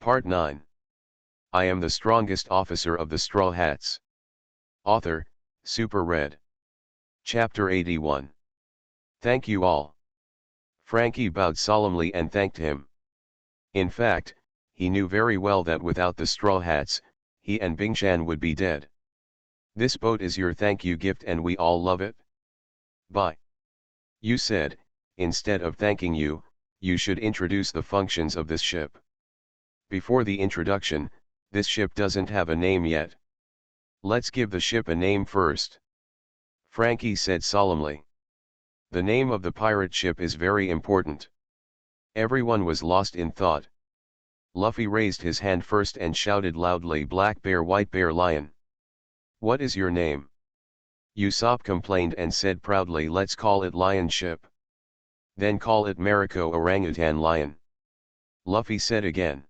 Part 9. I am the strongest officer of the Straw Hats. Author, Super Red. Chapter 81. Thank you all. Frankie bowed solemnly and thanked him. In fact, he knew very well that without the Straw Hats, he and Bingshan would be dead. This boat is your thank you gift and we all love it. Bye. You said, instead of thanking you, you should introduce the functions of this ship. Before the introduction, this ship doesn't have a name yet. Let's give the ship a name first. Frankie said solemnly. The name of the pirate ship is very important. Everyone was lost in thought. Luffy raised his hand first and shouted loudly, Black Bear, White Bear, Lion. What is your name? Usopp complained and said proudly, let's call it Lion Ship. Then call it Mariko Orangutan Lion. Luffy said again.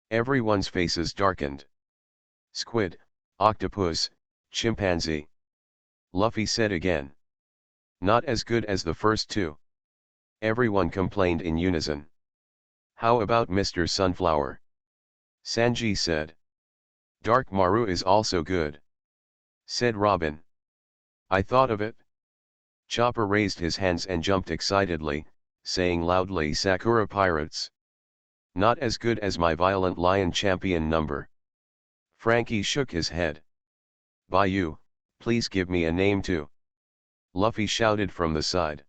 Everyone's faces darkened. Squid, octopus, chimpanzee. Luffy said again. Not as good as the first two. Everyone complained in unison. How about Mr. Sunflower? Sanji said. Dark Maru is also good. Said Robin. I thought of it. Chopper raised his hands and jumped excitedly, saying loudly, Sakura Pirates. Not as good as my Violent Lion champion number. Frankie shook his head. Bayou, please give me a name too. Luffy shouted from the side.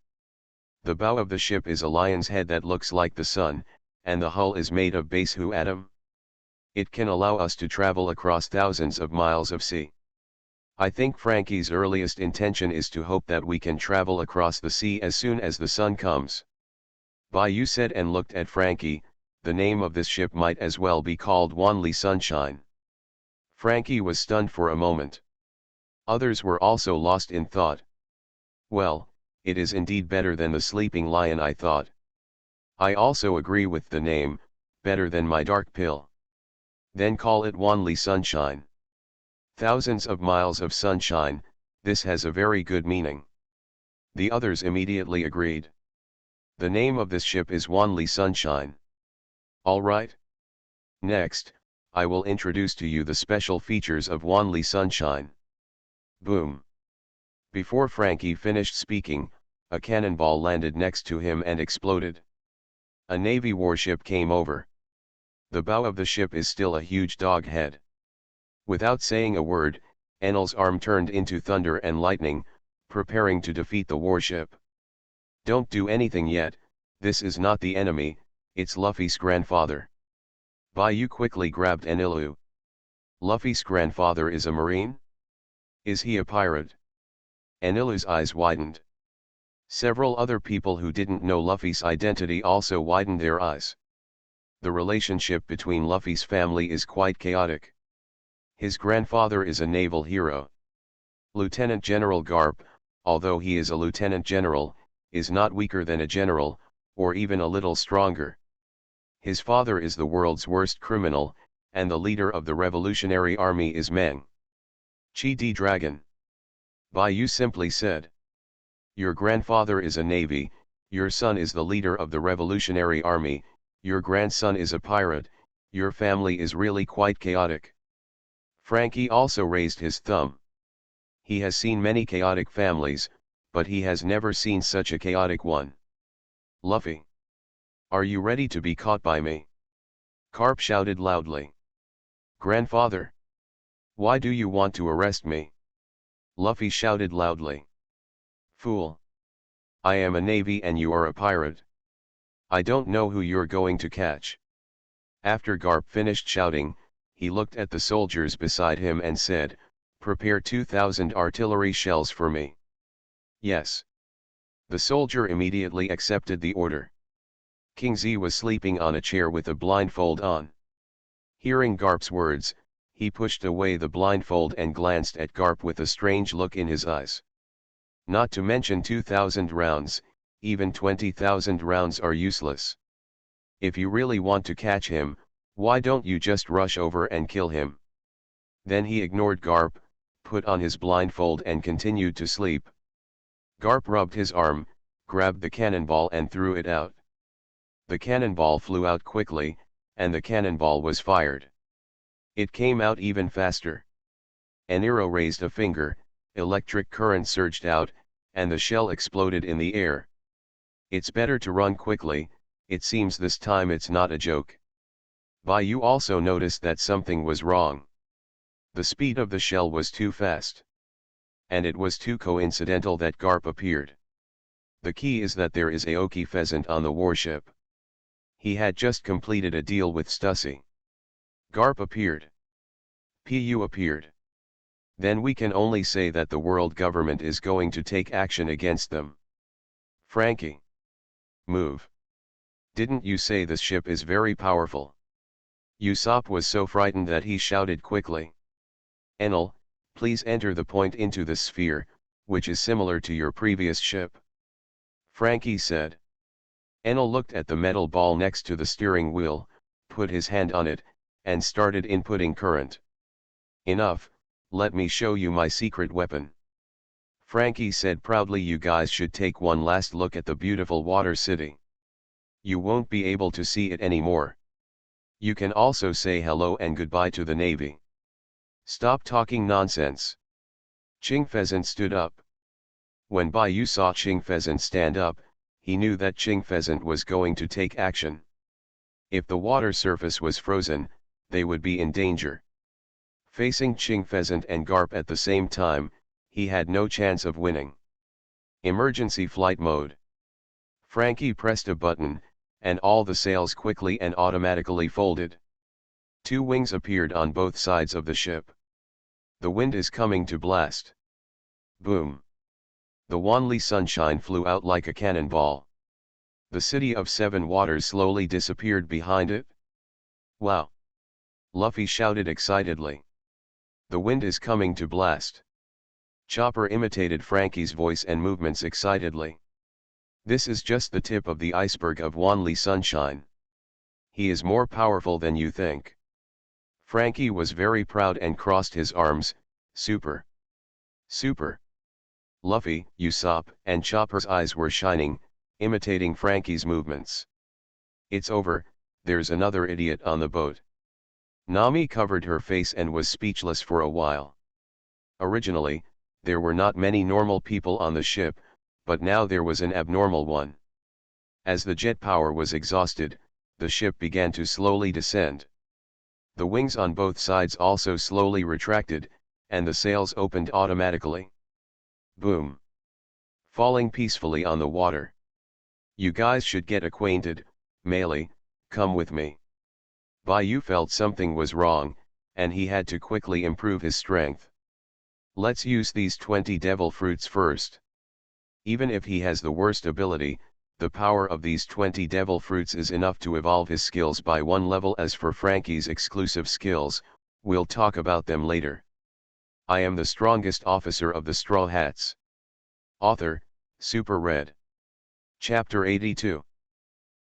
The bow of the ship is a lion's head that looks like the sun, and the hull is made of base Hu atom. It can allow us to travel across thousands of miles of sea. I think Frankie's earliest intention is to hope that we can travel across the sea as soon as the sun comes. Bayou said and looked at Frankie. The name of this ship might as well be called Wanli Sunshine. Frankie was stunned for a moment. Others were also lost in thought. Well, it is indeed better than the Sleeping Lion, I thought. I also agree with the name, better than my dark pill. Then call it Wanli Sunshine. Thousands of miles of sunshine, this has a very good meaning. The others immediately agreed. The name of this ship is Wanli Sunshine. Alright. Next, I will introduce to you the special features of Wanli Sunshine. Boom. Before Frankie finished speaking, a cannonball landed next to him and exploded. A Navy warship came over. The bow of the ship is still a huge dog head. Without saying a word, Enel's arm turned into thunder and lightning, preparing to defeat the warship. Don't do anything yet, this is not the enemy, it's Luffy's grandfather. Bayou quickly grabbed Enilu. Luffy's grandfather is a marine? Is he a pirate? Enilu's eyes widened. Several other people who didn't know Luffy's identity also widened their eyes. The relationship between Luffy's family is quite chaotic. His grandfather is a naval hero. Lieutenant General Garp, although he is a lieutenant general, is not weaker than a general, or even a little stronger. His father is the world's worst criminal, and the leader of the Revolutionary Army is Meng Chi Dragon. Bayou simply said. Your grandfather is a navy, your son is the leader of the Revolutionary Army, your grandson is a pirate, your family is really quite chaotic. Frankie also raised his thumb. He has seen many chaotic families, but he has never seen such a chaotic one. Luffy. Are you ready to be caught by me? Garp shouted loudly. Grandfather. Why do you want to arrest me? Luffy shouted loudly. Fool. I am a navy and you are a pirate. I don't know who you're going to catch. After Garp finished shouting, he looked at the soldiers beside him and said, prepare 2,000 artillery shells for me. Yes. The soldier immediately accepted the order. King Z was sleeping on a chair with a blindfold on. Hearing Garp's words, he pushed away the blindfold and glanced at Garp with a strange look in his eyes. Not to mention 2,000 rounds, even 20,000 rounds are useless. If you really want to catch him, why don't you just rush over and kill him? Then he ignored Garp, put on his blindfold and continued to sleep. Garp rubbed his arm, grabbed the cannonball and threw it out. The cannonball flew out quickly, and the cannonball was fired. It came out even faster. Aniro raised a finger, electric current surged out, and the shell exploded in the air. It's better to run quickly, it seems this time it's not a joke. Bayou also noticed that something was wrong. The speed of the shell was too fast. And it was too coincidental that Garp appeared. The key is that there is Aoki Pheasant on the warship. He had just completed a deal with Stussy. Garp appeared. Pu appeared. Then we can only say that the world government is going to take action against them. Frankie. Move. Didn't you say this ship is very powerful? Usopp was so frightened that he shouted quickly. Enel, please enter the point into the sphere, which is similar to your previous ship. Frankie said. Enel looked at the metal ball next to the steering wheel, put his hand on it, and started inputting current. Enough, let me show you my secret weapon. Frankie said proudly, you guys should take one last look at the beautiful water city. You won't be able to see it anymore. You can also say hello and goodbye to the Navy. Stop talking nonsense. Ching Pheasant stood up. When Bayou saw Ching Pheasant stand up, he knew that Ching Pheasant was going to take action. If the water surface was frozen, they would be in danger. Facing Ching Pheasant and Garp at the same time, he had no chance of winning. Emergency flight mode. Frankie pressed a button, and all the sails quickly and automatically folded. 2 wings appeared on both sides of the ship. The wind is coming to blast. Boom. The Wanli Sunshine flew out like a cannonball. The city of 7 waters slowly disappeared behind it. Wow! Luffy shouted excitedly. The wind is coming to blast. Chopper imitated Frankie's voice and movements excitedly. This is just the tip of the iceberg of Wanli Sunshine. He is more powerful than you think. Frankie was very proud and crossed his arms. Super! Super! Luffy, Usopp, and Chopper's eyes were shining, imitating Frankie's movements. It's over, there's another idiot on the boat. Nami covered her face and was speechless for a while. Originally, there were not many normal people on the ship, but now there was an abnormal one. As the jet power was exhausted, the ship began to slowly descend. The wings on both sides also slowly retracted, and the sails opened automatically. Boom! Falling peacefully on the water. You guys should get acquainted, Melee, come with me. Bayou felt something was wrong, and he had to quickly improve his strength. Let's use these 20 devil fruits first. Even if he has the worst ability, the power of these 20 devil fruits is enough to evolve his skills by 1 level. As for Frankie's exclusive skills, we'll talk about them later. I am the strongest officer of the Straw Hats. Author, Super Red. Chapter 82.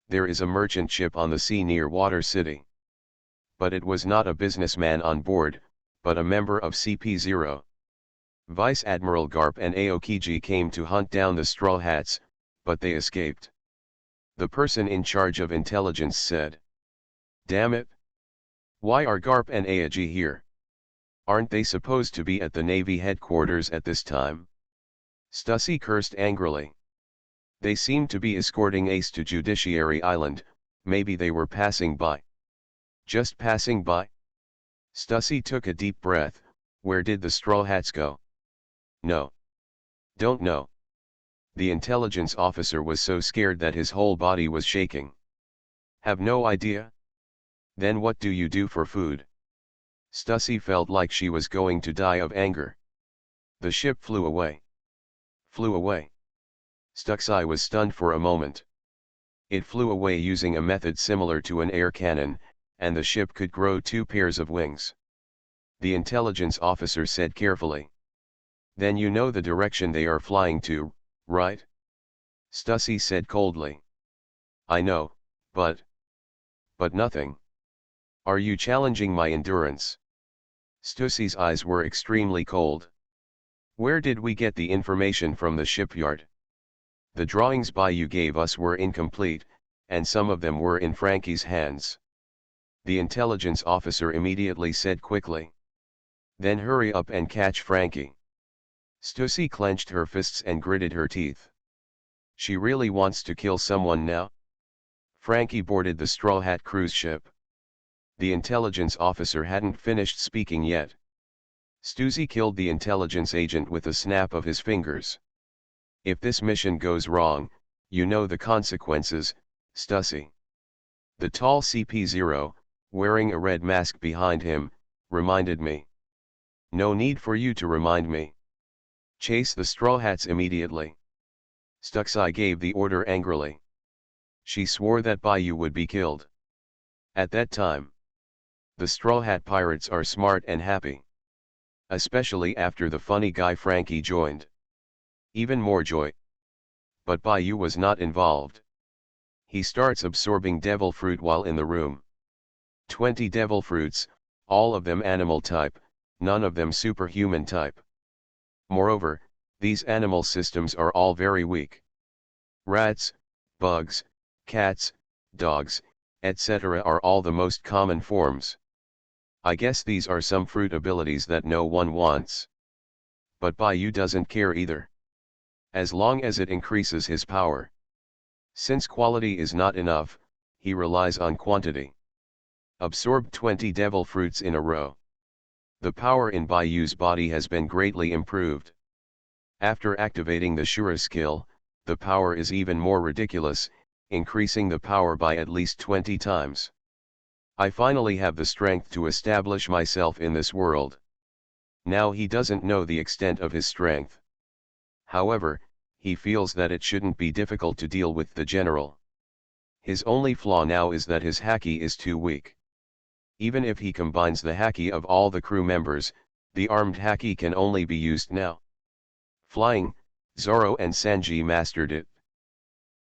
There is a merchant ship on the sea near Water City. But it was not a businessman on board, but a member of CP0. Vice Admiral Garp and Aokiji came to hunt down the Straw Hats, but they escaped. The person in charge of intelligence said, "Damn it! Why are Garp and Aoji here? Aren't they supposed to be at the Navy headquarters at this time?" Stussy cursed angrily. They seemed to be escorting Ace to Judiciary Island, maybe they were passing by. Just passing by? Stussy took a deep breath. Where did the Straw Hats go? No. Don't know. The intelligence officer was so scared that his whole body was shaking. Have no idea? Then what do you do for food? Stussy felt like she was going to die of anger. The ship flew away. Flew away. Stussy was stunned for a moment. It flew away using a method similar to an air cannon, and the ship could grow 2 pairs of wings. The intelligence officer said carefully. Then you know the direction they are flying to, right? Stussy said coldly. I know, but nothing. Are you challenging my endurance? Stussy's eyes were extremely cold. Where did we get the information from the shipyard? The drawings Bayou gave us were incomplete, and some of them were in Frankie's hands. the intelligence officer immediately said quickly. Then hurry up and catch Frankie. Stussy clenched her fists and gritted her teeth. She really wants to kill someone now? Frankie boarded the Straw Hat cruise ship. The intelligence officer hadn't finished speaking yet. Stussy killed the intelligence agent with a snap of his fingers. If this mission goes wrong, you know the consequences, Stussy. The tall CP0, wearing a red mask behind him, reminded me. No need for you to remind me. Chase the Straw Hats immediately. Stussy gave the order angrily. She swore that Bayou would be killed. At that time, the Straw Hat pirates are smart and happy. Especially after the funny guy Frankie joined. Even more joy. But Bayou was not involved. He starts absorbing devil fruit while in the room. 20 devil fruits, all of them animal type, none of them superhuman type. Moreover, these animal systems are all very weak. Rats, bugs, cats, dogs, etc. are all the most common forms. I guess these are some fruit abilities that no one wants. But Bayou doesn't care either. As long as it increases his power. Since quality is not enough, he relies on quantity. Absorbed 20 devil fruits in a row. The power in Bayou's body has been greatly improved. After activating the Shura skill, the power is even more ridiculous, increasing the power by at least 20 times. I finally have the strength to establish myself in this world. Now he doesn't know the extent of his strength. However, he feels that it shouldn't be difficult to deal with the general. His only flaw now is that his haki is too weak. Even if he combines the haki of all the crew members, the armed haki can only be used now. Flying, Zoro and Sanji mastered it.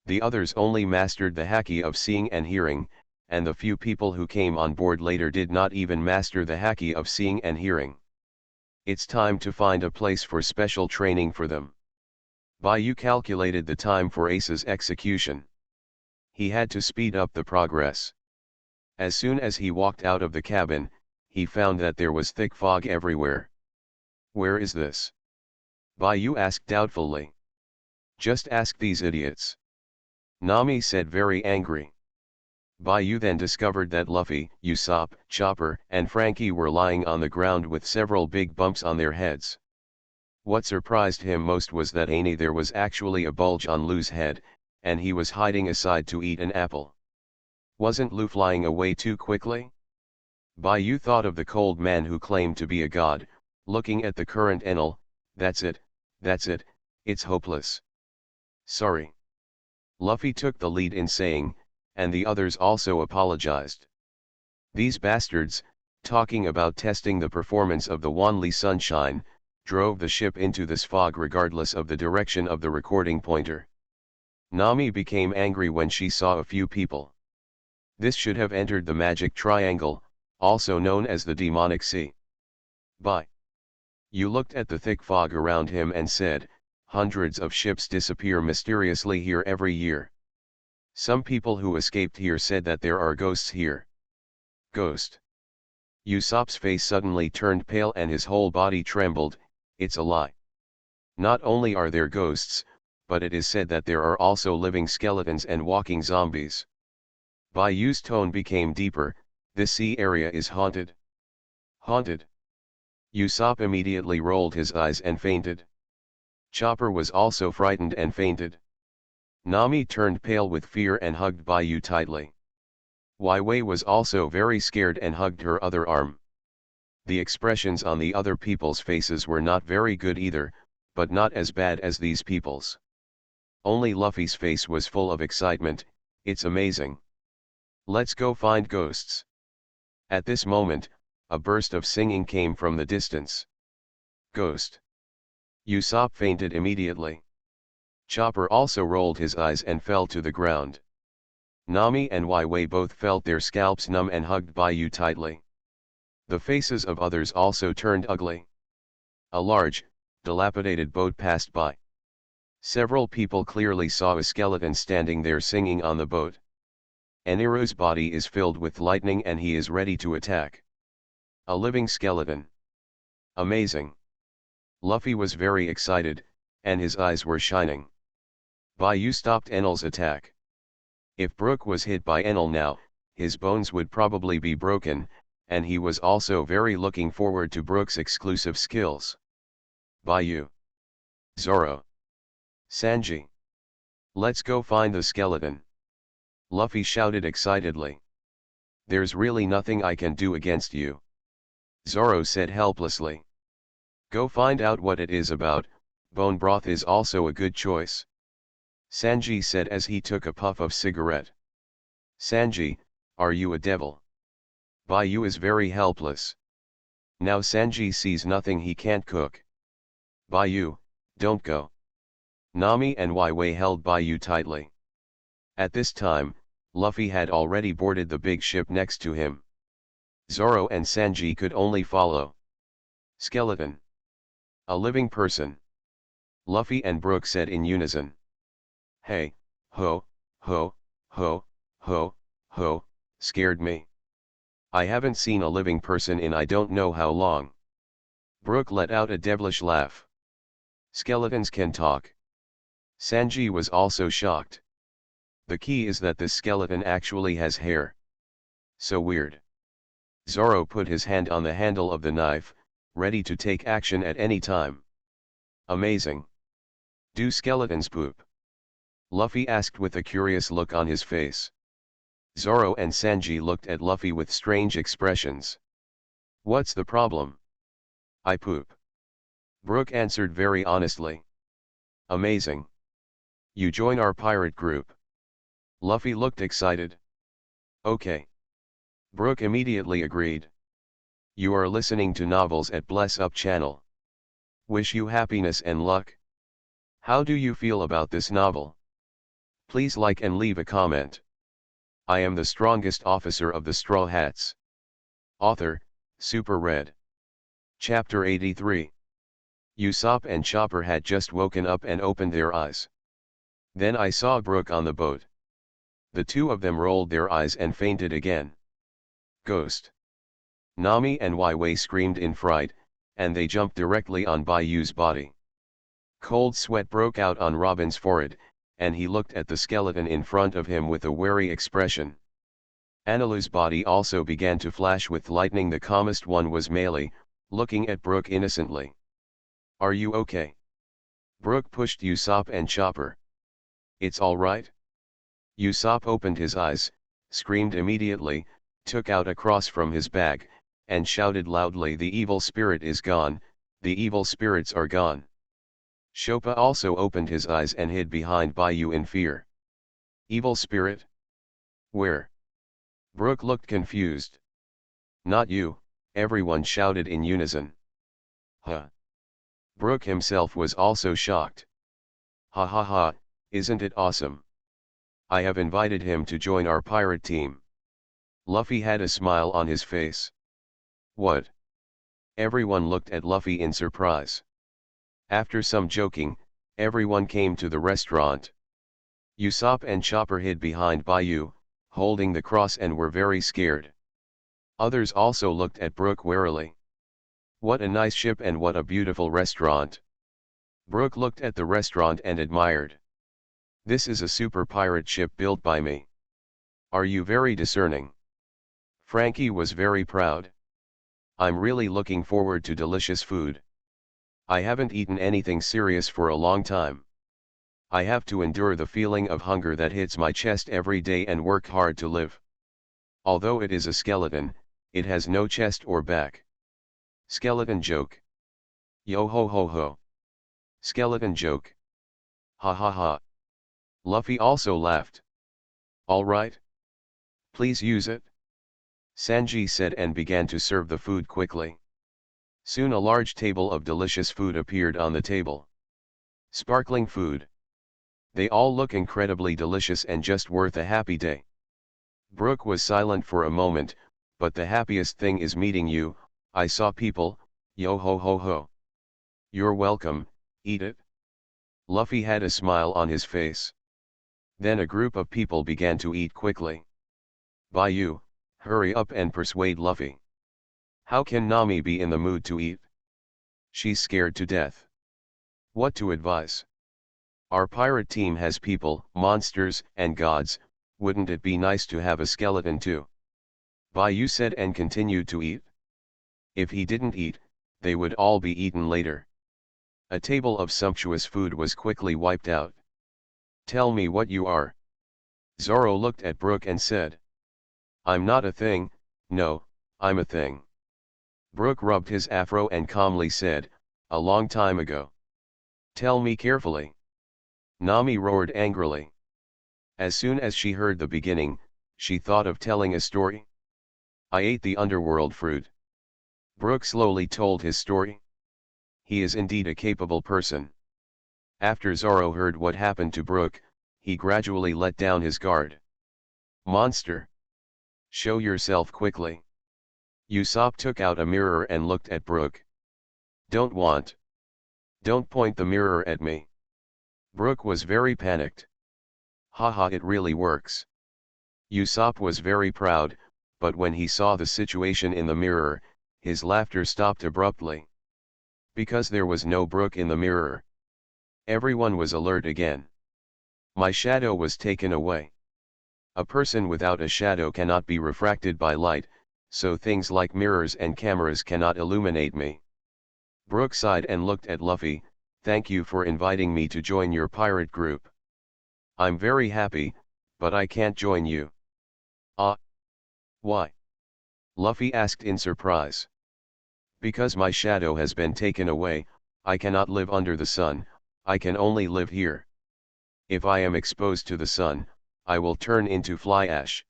The others only mastered the haki of seeing and hearing, and the few people who came on board later did not even master the haki of seeing and hearing. It's time to find a place for special training for them. Bayou calculated the time for Ace's execution. He had to speed up the progress. As soon as he walked out of the cabin, he found that there was thick fog everywhere. Where is this? Bayou asked doubtfully. Just ask these idiots. Nami said very angry. Bayou then discovered that Luffy, Usopp, Chopper, and Frankie were lying on the ground with several big bumps on their heads. What surprised him most was that there was actually a bulge on Lu's head, and he was hiding aside to eat an apple. Wasn't Lu flying away too quickly? Bayou thought of the cold man who claimed to be a god, looking at the current Enel. That's it, it's hopeless. Sorry. Luffy took the lead in saying, and the others also apologized. These bastards, talking about testing the performance of the Wanli Sunshine, drove the ship into this fog regardless of the direction of the recording pointer. Nami became angry when she saw a few people. This should have entered the magic triangle, also known as the demonic sea. You looked at the thick fog around him and said, hundreds of ships disappear mysteriously here every year. Some people who escaped here said that there are ghosts here. Ghost. Usopp's face suddenly turned pale and his whole body trembled. It's a lie. Not only are there ghosts, but it is said that there are also living skeletons and walking zombies. Bayou's tone became deeper. This sea area is haunted. Haunted. Usopp immediately rolled his eyes and fainted. Chopper was also frightened and fainted. Nami turned pale with fear and hugged Bayou tightly. Wei was also very scared and hugged her other arm. The expressions on the other people's faces were not very good either, but not as bad as these people's. Only Luffy's face was full of excitement. It's amazing. Let's go find ghosts. At this moment, a burst of singing came from the distance. Ghost. Usopp fainted immediately. Chopper also rolled his eyes and fell to the ground. Nami and Wei both felt their scalps numb and hugged Bayou tightly. The faces of others also turned ugly. A large, dilapidated boat passed by. Several people clearly saw a skeleton standing there singing on the boat. Eniro's body is filled with lightning and he is ready to attack. A living skeleton. Amazing. Luffy was very excited, and his eyes were shining. Baiyu stopped Enel's attack. If Brook was hit by Enel now, his bones would probably be broken, and he was also very looking forward to Brook's exclusive skills. Baiyu. Zoro. Sanji. Let's go find the skeleton. Luffy shouted excitedly. There's really nothing I can do against you. Zoro said helplessly. Go find out what it is about, bone broth is also a good choice. Sanji said as he took a puff of cigarette. Sanji, are you a devil? Baiyu is very helpless. Now Sanji sees nothing he can't cook. Baiyu, don't go. Nami and Wei held Baiyu tightly. At this time, Luffy had already boarded the big ship next to him. Zoro and Sanji could only follow. Skeleton. A living person. Luffy and Brook said in unison. Hey, ho, ho, ho, ho, ho, scared me. I haven't seen a living person in I don't know how long. Brook let out a devilish laugh. Skeletons can talk. Sanji was also shocked. The key is that this skeleton actually has hair. So weird. Zoro put his hand on the handle of the knife, ready to take action at any time. Amazing. Do skeletons poop? Luffy asked with a curious look on his face. Zoro and Sanji looked at Luffy with strange expressions. What's the problem? I poop. Brook answered very honestly. Amazing. You join our pirate group. Luffy looked excited. Okay. Brook immediately agreed. You are listening to novels at Bless Up channel. Wish you happiness and luck. How do you feel about this novel? Please like and leave a comment. I am the strongest officer of the Straw Hats. Author, Super Red. Chapter 83. Usopp and Chopper had just woken up and opened their eyes. Then I saw Brook on the boat. The two of them rolled their eyes and fainted again. Ghost. Nami and Wei screamed in fright, and they jumped directly on Baiyu's body. Cold sweat broke out on Robin's forehead, and he looked at the skeleton in front of him with a wary expression. Analu's body also began to flash with lightning. The calmest one was Melee, looking at Brook innocently. Are you okay? Brook pushed Usopp and Chopper. It's alright? Usopp opened his eyes, screamed immediately, took out a cross from his bag, and shouted loudly, the evil spirit is gone, the evil spirits are gone. Chopper also opened his eyes and hid behind Baiyu in fear. Evil spirit? Where? Brook looked confused. Not you, everyone shouted in unison. Huh. Brook himself was also shocked. Ha ha ha, isn't it awesome? I have invited him to join our pirate team. Luffy had a smile on his face. What? Everyone looked at Luffy in surprise. After some joking, everyone came to the restaurant. Usopp and Chopper hid behind Baiyu, holding the cross, and were very scared. Others also looked at Brook warily. What a nice ship and what a beautiful restaurant. Brook looked at the restaurant and admired. This is a super pirate ship built by me. Are you very discerning? Frankie was very proud. I'm really looking forward to delicious food. I haven't eaten anything serious for a long time. I have to endure the feeling of hunger that hits my chest every day and work hard to live. Although it is a skeleton, it has no chest or back. Skeleton joke. Yo ho ho ho. Skeleton joke. Ha ha ha. Luffy also laughed. Alright. Please use it. Sanji said and began to serve the food quickly. Soon a large table of delicious food appeared on the table. Sparkling food. They all look incredibly delicious and just worth a happy day. Brook was silent for a moment, but the happiest thing is meeting you, I saw people, yo ho ho ho. You're welcome, eat it. Luffy had a smile on his face. Then a group of people began to eat quickly. Bayou, hurry up and persuade Luffy. How can Nami be in the mood to eat? She's scared to death. What to advise? Our pirate team has people, monsters, and gods, wouldn't it be nice to have a skeleton too? Bayou said and continued to eat. If he didn't eat, they would all be eaten later. A table of sumptuous food was quickly wiped out. Tell me what you are. Zoro looked at Brook and said. I'm not a thing, no, I'm a thing. Brook rubbed his afro and calmly said, a long time ago. Tell me carefully. Nami roared angrily. As soon as she heard the beginning, she thought of telling a story. I ate the underworld fruit. Brook slowly told his story. He is indeed a capable person. After Zoro heard what happened to Brook, he gradually let down his guard. Monster! Show yourself quickly. Usopp took out a mirror and looked at Brook. Don't want. Don't point the mirror at me. Brook was very panicked. Haha, it really works. Usopp was very proud, but when he saw the situation in the mirror, his laughter stopped abruptly. Because there was no Brook in the mirror. Everyone was alert again. My shadow was taken away. A person without a shadow cannot be refracted by light, so things like mirrors and cameras cannot illuminate me. Brook sighed and looked at Luffy. Thank you for inviting me to join your pirate group. I'm very happy, but I can't join you. Ah? Why? Luffy asked in surprise. Because my shadow has been taken away, I cannot live under the sun, I can only live here. If I am exposed to the sun, I will turn into fly ash.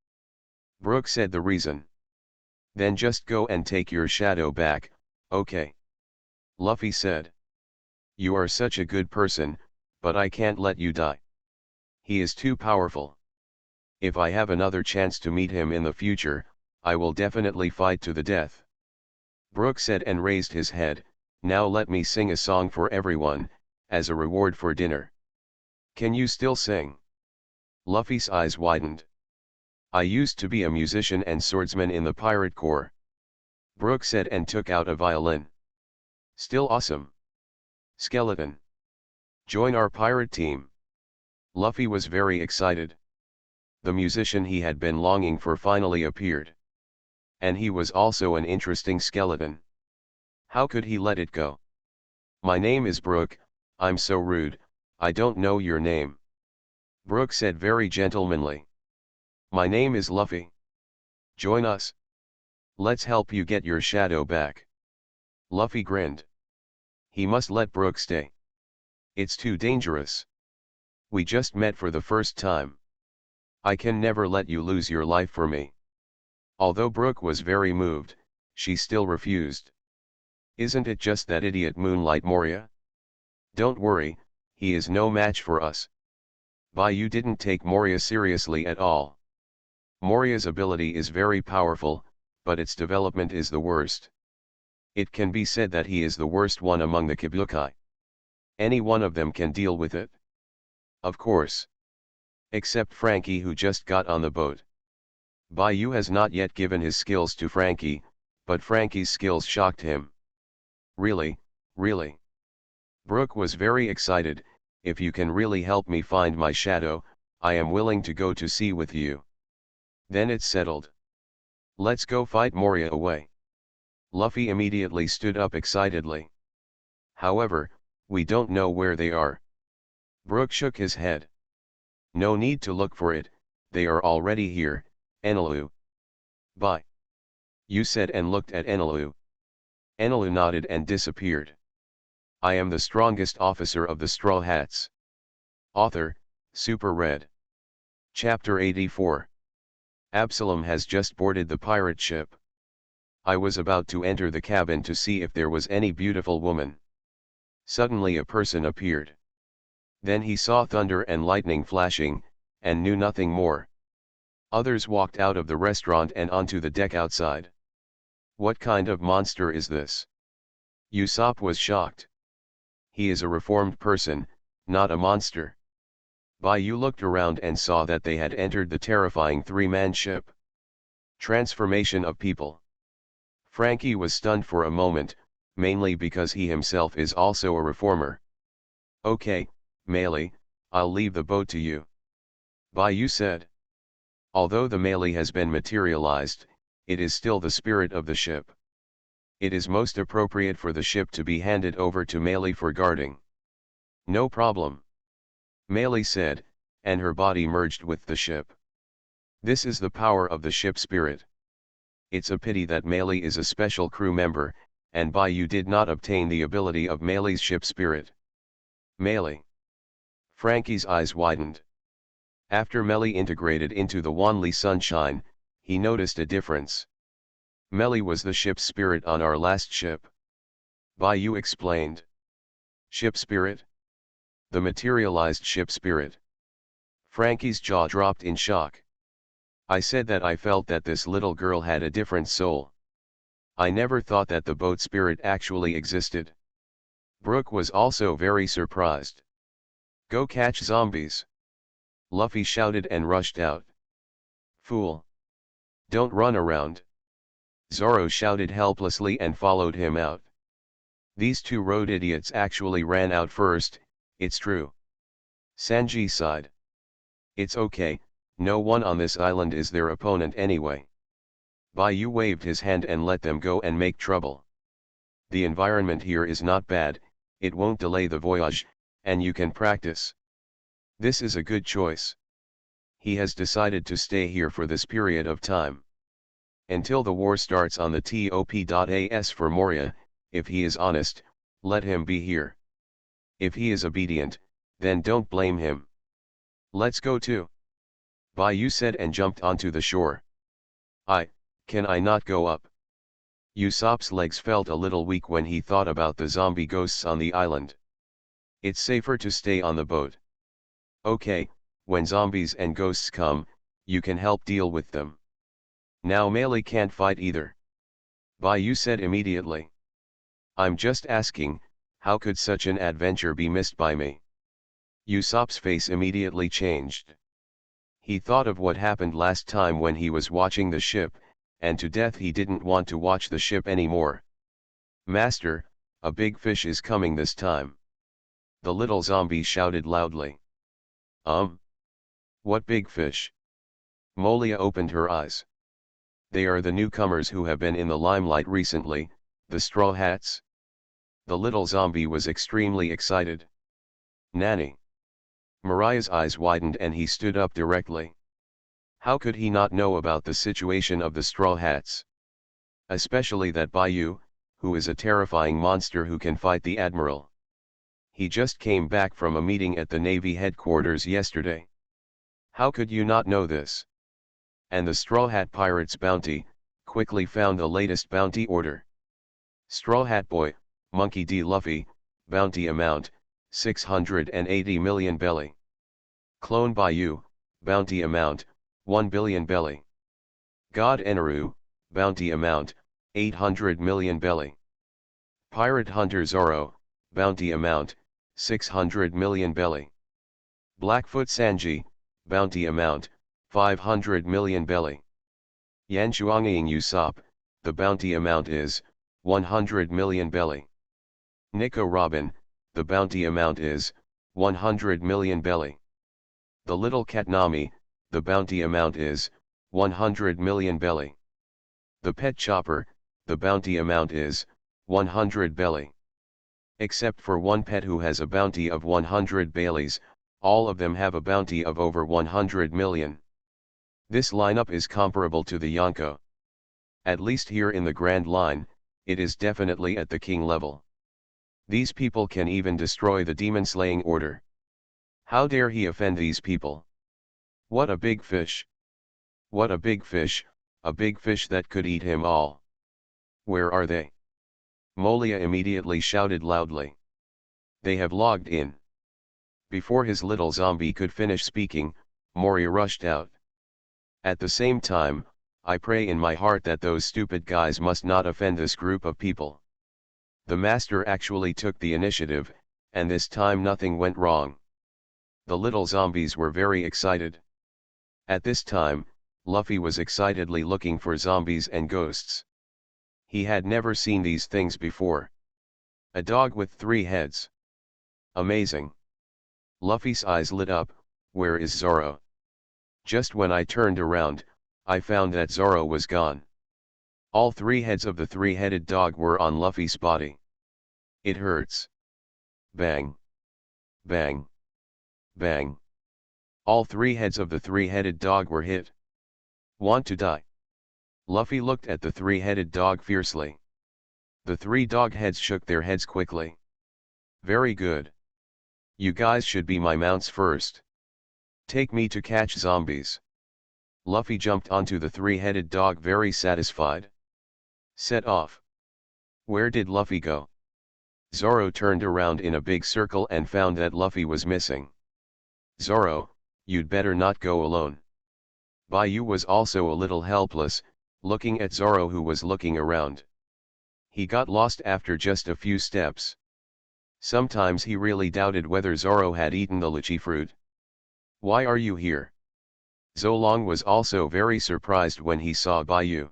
Brook said the reason. Then just go and take your shadow back, okay? Luffy said. You are such a good person, but I can't let you die. He is too powerful. If I have another chance to meet him in the future, I will definitely fight to the death. Brook said and raised his head. Now let me sing a song for everyone, as a reward for dinner. Can you still sing? Luffy's eyes widened. I used to be a musician and swordsman in the pirate corps. Brook said and took out a violin. Still awesome. Skeleton. Join our pirate team. Luffy was very excited. The musician he had been longing for finally appeared. And he was also an interesting skeleton. How could he let it go? My name is Brook, I'm so rude, I don't know your name. Brook said very gentlemanly. My name is Luffy. Join us. Let's help you get your shadow back. Luffy grinned. He must let Brook stay. It's too dangerous. We just met for the first time. I can never let you lose your life for me. Although Brook was very moved, she still refused. Isn't it just that idiot Moonlight Moria? Don't worry, he is no match for us. Bayou didn't take Moria seriously at all. Moria's ability is very powerful, but its development is the worst. It can be said that he is the worst one among the Kabuki. Any one of them can deal with it. Of course. Except Frankie, who just got on the boat. Bayou has not yet given his skills to Frankie, but Frankie's skills shocked him. Really, really. Brook was very excited. If you can really help me find my shadow, I am willing to go to sea with you. Then it's settled. Let's go fight Moria away. Luffy immediately stood up excitedly. However, we don't know where they are. Brook shook his head. No need to look for it, they are already here, Enelu. Bye. You said and looked at Enelu. Enelu nodded and disappeared. I am the strongest officer of the Straw Hats. Author, Super Red. Chapter 84. Absalom has just boarded the pirate ship. I was about to enter the cabin to see if there was any beautiful woman. Suddenly a person appeared. Then he saw thunder and lightning flashing, and knew nothing more. Others walked out of the restaurant and onto the deck outside. What kind of monster is this? Usopp was shocked. He is a reformed person, not a monster. Bayou looked around and saw that they had entered the terrifying three-man ship. Transformation of people. Frankie was stunned for a moment, mainly because he himself is also a reformer. Okay, Melee, I'll leave the boat to you. Bayou said. Although the Melee has been materialized, it is still the spirit of the ship. It is most appropriate for the ship to be handed over to Melee for guarding. No problem. Melee said, and her body merged with the ship. This is the power of the ship spirit. It's a pity that Melee is a special crew member, and Bayou did not obtain the ability of Melee's ship spirit. Melee. Frankie's eyes widened. After Melee integrated into the Wanli Sunshine, he noticed a difference. Melee was the ship spirit on our last ship. Bayou explained. Ship spirit? The materialized ship spirit. Frankie's jaw dropped in shock. I said that I felt that this little girl had a different soul. I never thought that the boat spirit actually existed. Brooke was also very surprised. Go catch zombies! Luffy shouted and rushed out. Fool! Don't run around! Zoro shouted helplessly and followed him out. These two road idiots actually ran out first, it's true. Sanji sighed. It's okay, no one on this island is their opponent anyway. Bayou waved his hand and let them go and make trouble. The environment here is not bad, it won't delay the voyage, and you can practice. This is a good choice. He has decided to stay here for this period of time. Until the war starts on the top.as for Moria, if he is honest, let him be here. If he is obedient, then don't blame him. Let's go too. Bayou said and jumped onto the shore. Can I not go up? Usopp's legs felt a little weak when he thought about the zombie ghosts on the island. It's safer to stay on the boat. Okay, when zombies and ghosts come, you can help deal with them. Now Melee can't fight either. Bayou said immediately. I'm just asking, how could such an adventure be missed by me? Usopp's face immediately changed. He thought of what happened last time when he was watching the ship, and to death he didn't want to watch the ship anymore. Master, a big fish is coming this time. The little zombie shouted loudly. What big fish? Molia opened her eyes. They are the newcomers who have been in the limelight recently, the Straw Hats. The little zombie was extremely excited. Nanny. Mariah's eyes widened and he stood up directly. How could he not know about the situation of the Straw Hats? Especially that Bayou, who is a terrifying monster who can fight the Admiral. He just came back from a meeting at the Navy headquarters yesterday. How could you not know this? And the Straw Hat Pirates bounty, quickly found the latest bounty order. Straw Hat Boy, Monkey D. Luffy, bounty amount, 680 million belly. Clone Bayou, bounty amount, 1 billion belly. God Eneru, bounty amount, 800 million belly. Pirate Hunter Zoro, bounty amount, 600 million belly. Blackfoot Sanji, bounty amount, 500 million belly. Yanshuanging Usopp, the bounty amount is, 100 million belly. Nico Robin, the bounty amount is, 100 million belly. The Little Cat Nami, the bounty amount is, 100 million belly. The Pet Chopper, the bounty amount is, 100 belly. Except for one pet who has a bounty of 100 baileys, all of them have a bounty of over 100 million. This lineup is comparable to the Yonko. At least here in the Grand Line, it is definitely at the king level. These people can even destroy the demon-slaying order. How dare he offend these people? What a big fish! What a big fish that could eat him all. Where are they? Molia immediately shouted loudly. They have logged in. Before his little zombie could finish speaking, Mori rushed out. At the same time, I pray in my heart that those stupid guys must not offend this group of people. The master actually took the initiative, and this time nothing went wrong. The little zombies were very excited. At this time, Luffy was excitedly looking for zombies and ghosts. He had never seen these things before. A dog with 3 heads. Amazing. Luffy's eyes lit up. Where is Zoro? Just when I turned around, I found that Zoro was gone. All 3 heads of the 3-headed dog were on Luffy's body. It hurts. Bang. Bang. Bang. All 3 heads of the 3-headed dog were hit. Want to die? Luffy looked at the 3-headed dog fiercely. The 3 dog heads shook their heads quickly. Very good. You guys should be my mounts first. Take me to catch zombies. Luffy jumped onto the 3-headed dog very satisfied. Set off. Where did Luffy go? Zoro turned around in a big circle and found that Luffy was missing. Zoro, you'd better not go alone. Baiyu was also a little helpless, looking at Zoro who was looking around. He got lost after just a few steps. Sometimes he really doubted whether Zoro had eaten the lychee fruit. Why are you here? Zolong was also very surprised when he saw Baiyu.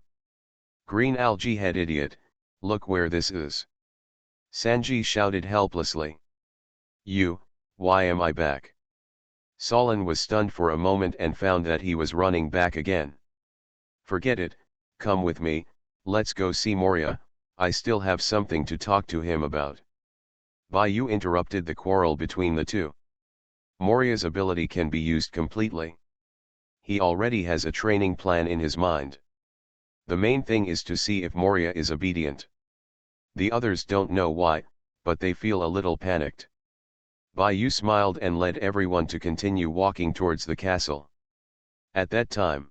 Green algae head idiot, look where this is. Sanji shouted helplessly. Why am I back? Solon was stunned for a moment and found that he was running back again. Forget it, come with me, let's go see Moria, I still have something to talk to him about. Baiyu interrupted the quarrel between the two. Moria's ability can be used completely. He already has a training plan in his mind. The main thing is to see if Moria is obedient. The others don't know why, but they feel a little panicked. Baiyu smiled and led everyone to continue walking towards the castle. At that time,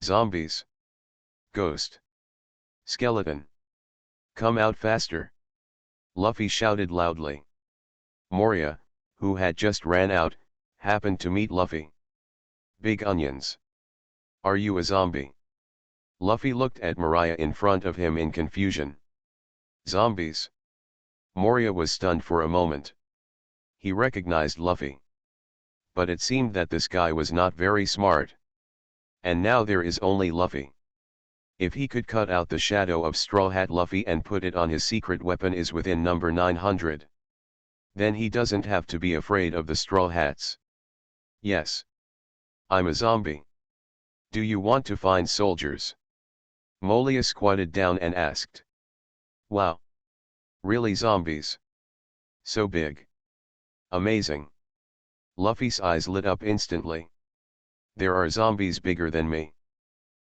zombies, ghost, skeleton, come out faster. Luffy shouted loudly. Moria, who had just ran out, happened to meet Luffy. Big onions. Are you a zombie? Luffy looked at Moria in front of him in confusion. Zombies. Moria was stunned for a moment. He recognized Luffy. But it seemed that this guy was not very smart. And now there is only Luffy. If he could cut out the shadow of Straw Hat Luffy and put it on his secret weapon is within number 900. Then he doesn't have to be afraid of the Straw Hats. Yes. I'm a zombie. Do you want to find soldiers? Molia squatted down and asked. Wow. Really zombies? So big. Amazing. Luffy's eyes lit up instantly. There are zombies bigger than me.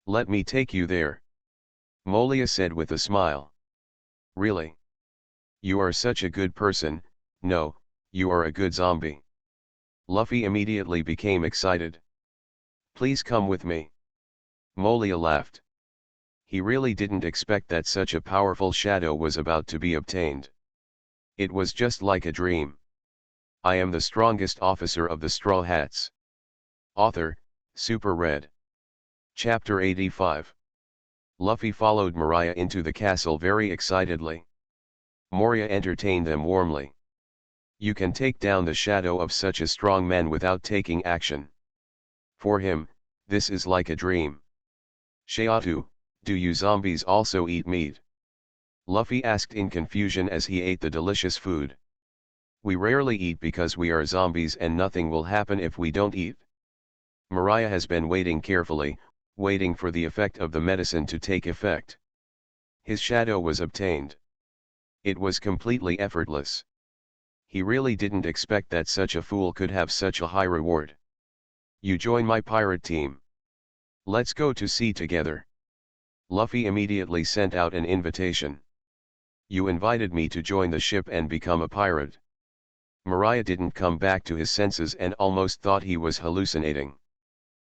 Let me take you there. Molia said with a smile. Really? You are such a good person, no, you are a good zombie. Luffy immediately became excited. Please come with me. Molia laughed. He really didn't expect that such a powerful shadow was about to be obtained. It was just like a dream. I am the strongest officer of the Straw Hats. Author, Super Red. Chapter 85. Luffy followed Moria into the castle very excitedly. Moria entertained them warmly. You can take down the shadow of such a strong man without taking action. For him, this is like a dream. Shayatu, do you zombies also eat meat? Luffy asked in confusion as he ate the delicious food. We rarely eat because we are zombies and nothing will happen if we don't eat. Moria has been waiting carefully, waiting for the effect of the medicine to take effect. His shadow was obtained. It was completely effortless. He really didn't expect that such a fool could have such a high reward. You join my pirate team. Let's go to sea together. Luffy immediately sent out an invitation. You invited me to join the ship and become a pirate. Moria didn't come back to his senses and almost thought he was hallucinating.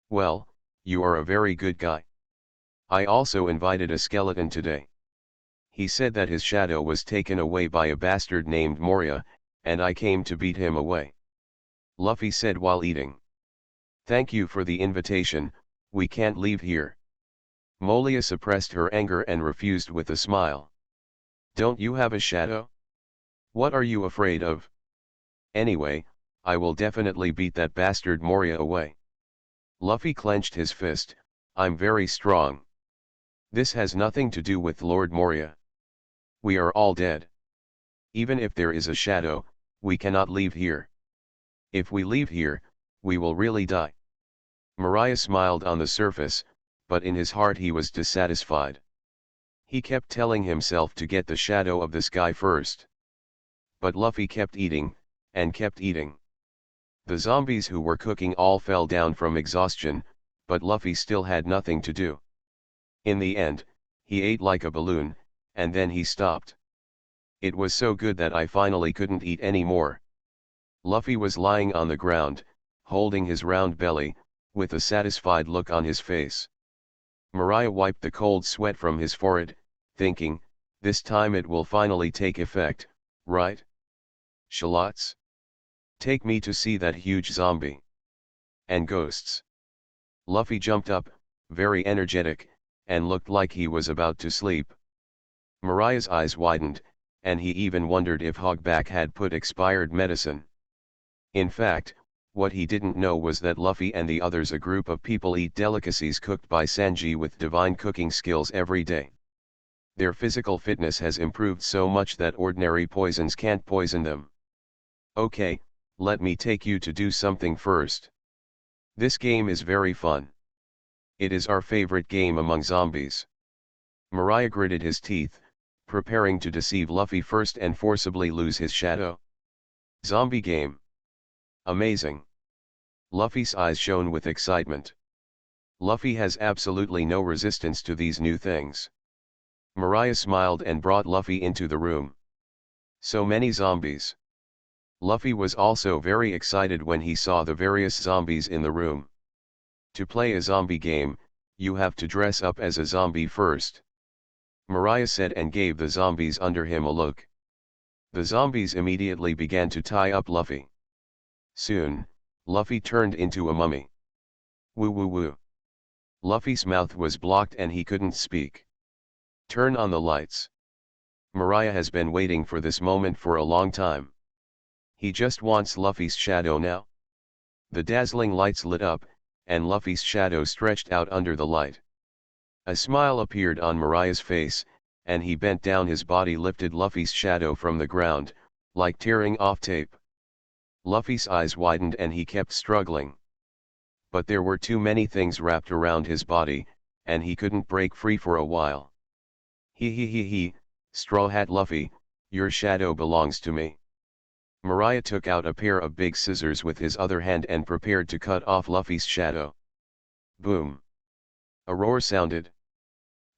Well, you are a very good guy. I also invited a skeleton today. He said that his shadow was taken away by a bastard named Moria, and I came to beat him away. Luffy said while eating. Thank you for the invitation, we can't leave here. Molia suppressed her anger and refused with a smile. Don't you have a shadow? What are you afraid of? Anyway, I will definitely beat that bastard Moria away. Luffy clenched his fist, I'm very strong. This has nothing to do with Lord Moria. We are all dead. Even if there is a shadow, we cannot leave here. If we leave here, we will really die. Moria smiled on the surface, but in his heart he was dissatisfied. He kept telling himself to get the shadow of the sky first. But Luffy kept eating, and kept eating. The zombies who were cooking all fell down from exhaustion, but Luffy still had nothing to do. In the end, he ate like a balloon, and then he stopped. It was so good that I finally couldn't eat any more. Luffy was lying on the ground, holding his round belly, with a satisfied look on his face. Moria wiped the cold sweat from his forehead, thinking, this time it will finally take effect, right? Shallots? Take me to see that huge zombie. And ghosts. Luffy jumped up, very energetic, and looked like he was about to sleep. Moria's eyes widened, and he even wondered if Hogback had put expired medicine. In fact, what he didn't know was that Luffy and the others, a group of people, eat delicacies cooked by Sanji with divine cooking skills every day. Their physical fitness has improved so much that ordinary poisons can't poison them. Okay, let me take you to do something first. This game is very fun. It is our favorite game among zombies. Moria gritted his teeth, preparing to deceive Luffy first and forcibly lose his shadow. Zombie game. Amazing. Luffy's eyes shone with excitement. Luffy has absolutely no resistance to these new things. Moria smiled and brought Luffy into the room. So many zombies. Luffy was also very excited when he saw the various zombies in the room. To play a zombie game, you have to dress up as a zombie first. Moria said and gave the zombies under him a look. The zombies immediately began to tie up Luffy. Soon, Luffy turned into a mummy. Woo woo woo. Luffy's mouth was blocked and he couldn't speak. Turn on the lights. Moria has been waiting for this moment for a long time. He just wants Luffy's shadow now. The dazzling lights lit up, and Luffy's shadow stretched out under the light. A smile appeared on Moria's face, and he bent down his body, lifted Luffy's shadow from the ground, like tearing off tape. Luffy's eyes widened and he kept struggling. But there were too many things wrapped around his body, and he couldn't break free for a while. He, Straw Hat Luffy, your shadow belongs to me. Moria took out a pair of big scissors with his other hand and prepared to cut off Luffy's shadow. Boom. A roar sounded.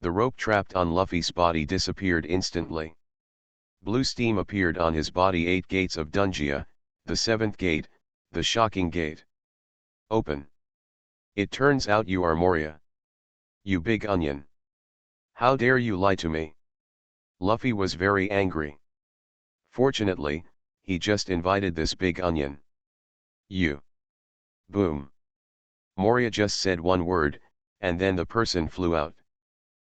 The rope trapped on Luffy's body disappeared instantly. Blue steam appeared on his body. 8 gates of Dungia, the 7th gate, the shocking gate. Open. It turns out you are Moria. You big onion. How dare you lie to me? Luffy was very angry. Fortunately, he just invited this big onion. You. Boom. Moria just said one word, and then the person flew out.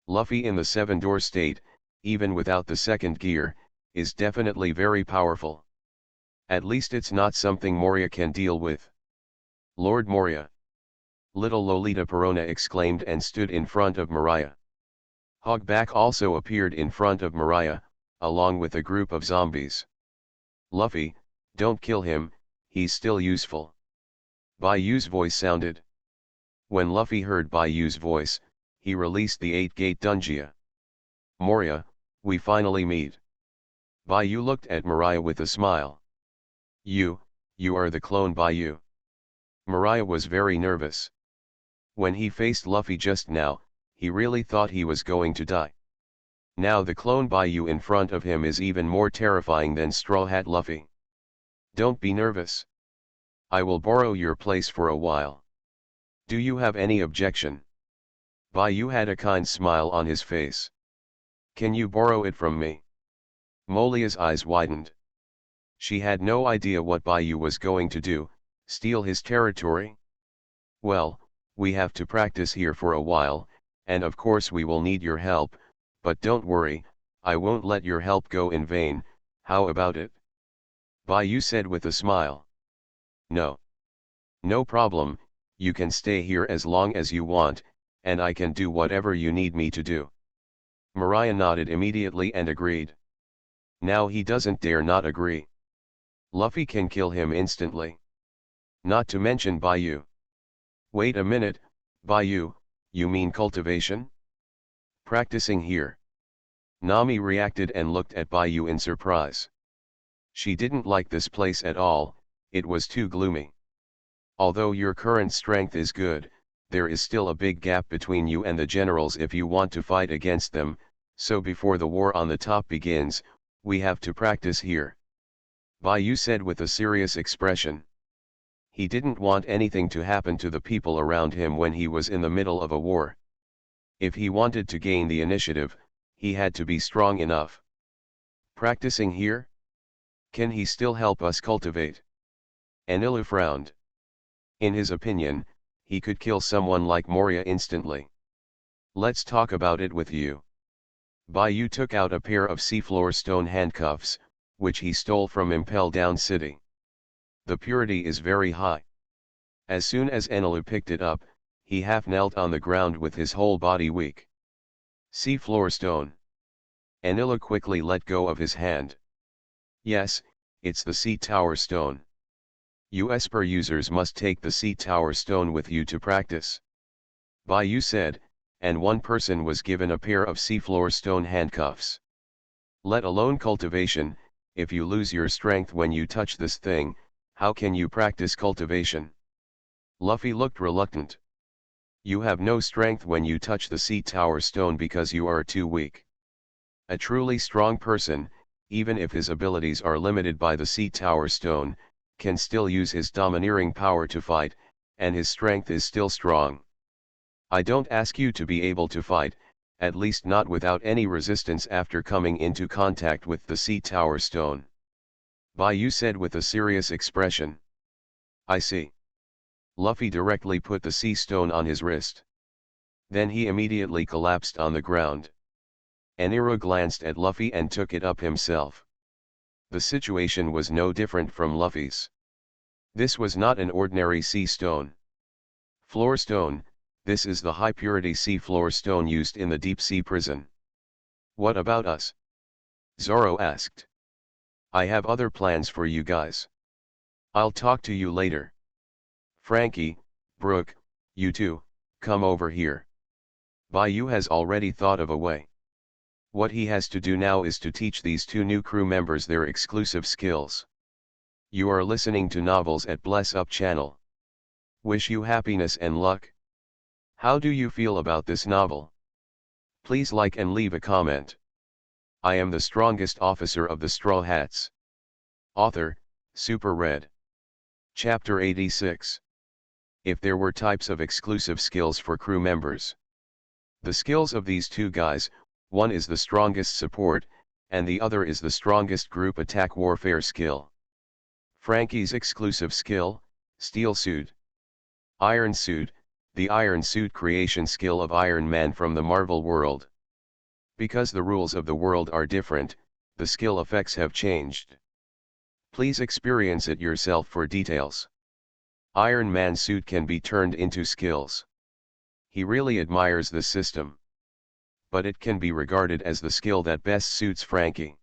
Luffy in the 7-door state, even without the 2nd gear, is definitely very powerful. At least it's not something Moria can deal with. Lord Moria. Little Lolita Perona exclaimed and stood in front of Moria. Hogback also appeared in front of Moria, along with a group of zombies. Luffy, don't kill him, he's still useful. Bayu's voice sounded. When Luffy heard Bayu's voice, he released the 8-gate Dungia. Moria, we finally meet. Bayu looked at Moria with a smile. You are the clone Bayu. Moria was very nervous. When he faced Luffy just now, he really thought he was going to die. Now the clone Bayu in front of him is even more terrifying than Straw Hat Luffy. Don't be nervous. I will borrow your place for a while. Do you have any objection? Bayu had a kind smile on his face. Can you borrow it from me? Molia's eyes widened. She had no idea what Bayu was going to do, steal his territory. Well, we have to practice here for a while, and of course we will need your help, but don't worry, I won't let your help go in vain. How about it? Bayu said with a smile. No. No problem, you can stay here as long as you want, and I can do whatever you need me to do. Mariah nodded immediately and agreed. Now he doesn't dare not agree. Luffy can kill him instantly. Not to mention Bayou. Wait a minute, Bayou, you mean cultivation? Practicing here. Nami reacted and looked at Bayou in surprise. She didn't like this place at all, it was too gloomy. Although your current strength is good, there is still a big gap between you and the generals if you want to fight against them, so before the war on the top begins, we have to practice here. Bayou said with a serious expression. He didn't want anything to happen to the people around him when he was in the middle of a war. If he wanted to gain the initiative, he had to be strong enough. Practicing here? Can he still help us cultivate? Enilu frowned. In his opinion, he could kill someone like Moria instantly. Let's talk about it with you. Bayou took out a pair of seafloor stone handcuffs, which he stole from Impel Down City. The purity is very high. As soon as Enilu picked it up, he half knelt on the ground with his whole body weak. Seafloor stone. Enilu quickly let go of his hand. Yes, it's the Sea Tower stone. You Esper users must take the Sea Tower stone with you to practice. Bayou said, and one person was given a pair of seafloor stone handcuffs. Let alone cultivation, if you lose your strength when you touch this thing, how can you practice cultivation? Luffy looked reluctant. You have no strength when you touch the Sea Tower stone because you are too weak. A truly strong person, even if his abilities are limited by the Sea Tower stone, can still use his domineering power to fight, and his strength is still strong. I don't ask you to be able to fight, at least not without any resistance after coming into contact with the Sea Tower stone. Bayou said with a serious expression. I see. Luffy directly put the sea stone on his wrist. Then he immediately collapsed on the ground. Eniru glanced at Luffy and took it up himself. The situation was no different from Luffy's. This was not an ordinary sea stone. Floor stone, this is the high-purity sea floor stone used in the deep-sea prison. What about us? Zoro asked. I have other plans for you guys. I'll talk to you later. Frankie, Brooke, you two, come over here. Bayou has already thought of a way. What he has to do now is to teach these two new crew members their exclusive skills. You are listening to Novels at Bless Up channel. Wish you happiness and luck. How do you feel about this novel? Please like and leave a comment. I am the strongest officer of the Straw Hats. Author, Super Red. Chapter 86. If there were types of exclusive skills for crew members. The skills of these two guys, one is the strongest support, and the other is the strongest group attack warfare skill. Frankie's exclusive skill, Steel Suit. Iron Suit, the Iron Suit creation skill of Iron Man from the Marvel world. Because the rules of the world are different, the skill effects have changed. Please experience it yourself for details. Iron Man suit can be turned into skills. He really admires this system. But it can be regarded as the skill that best suits Frankie.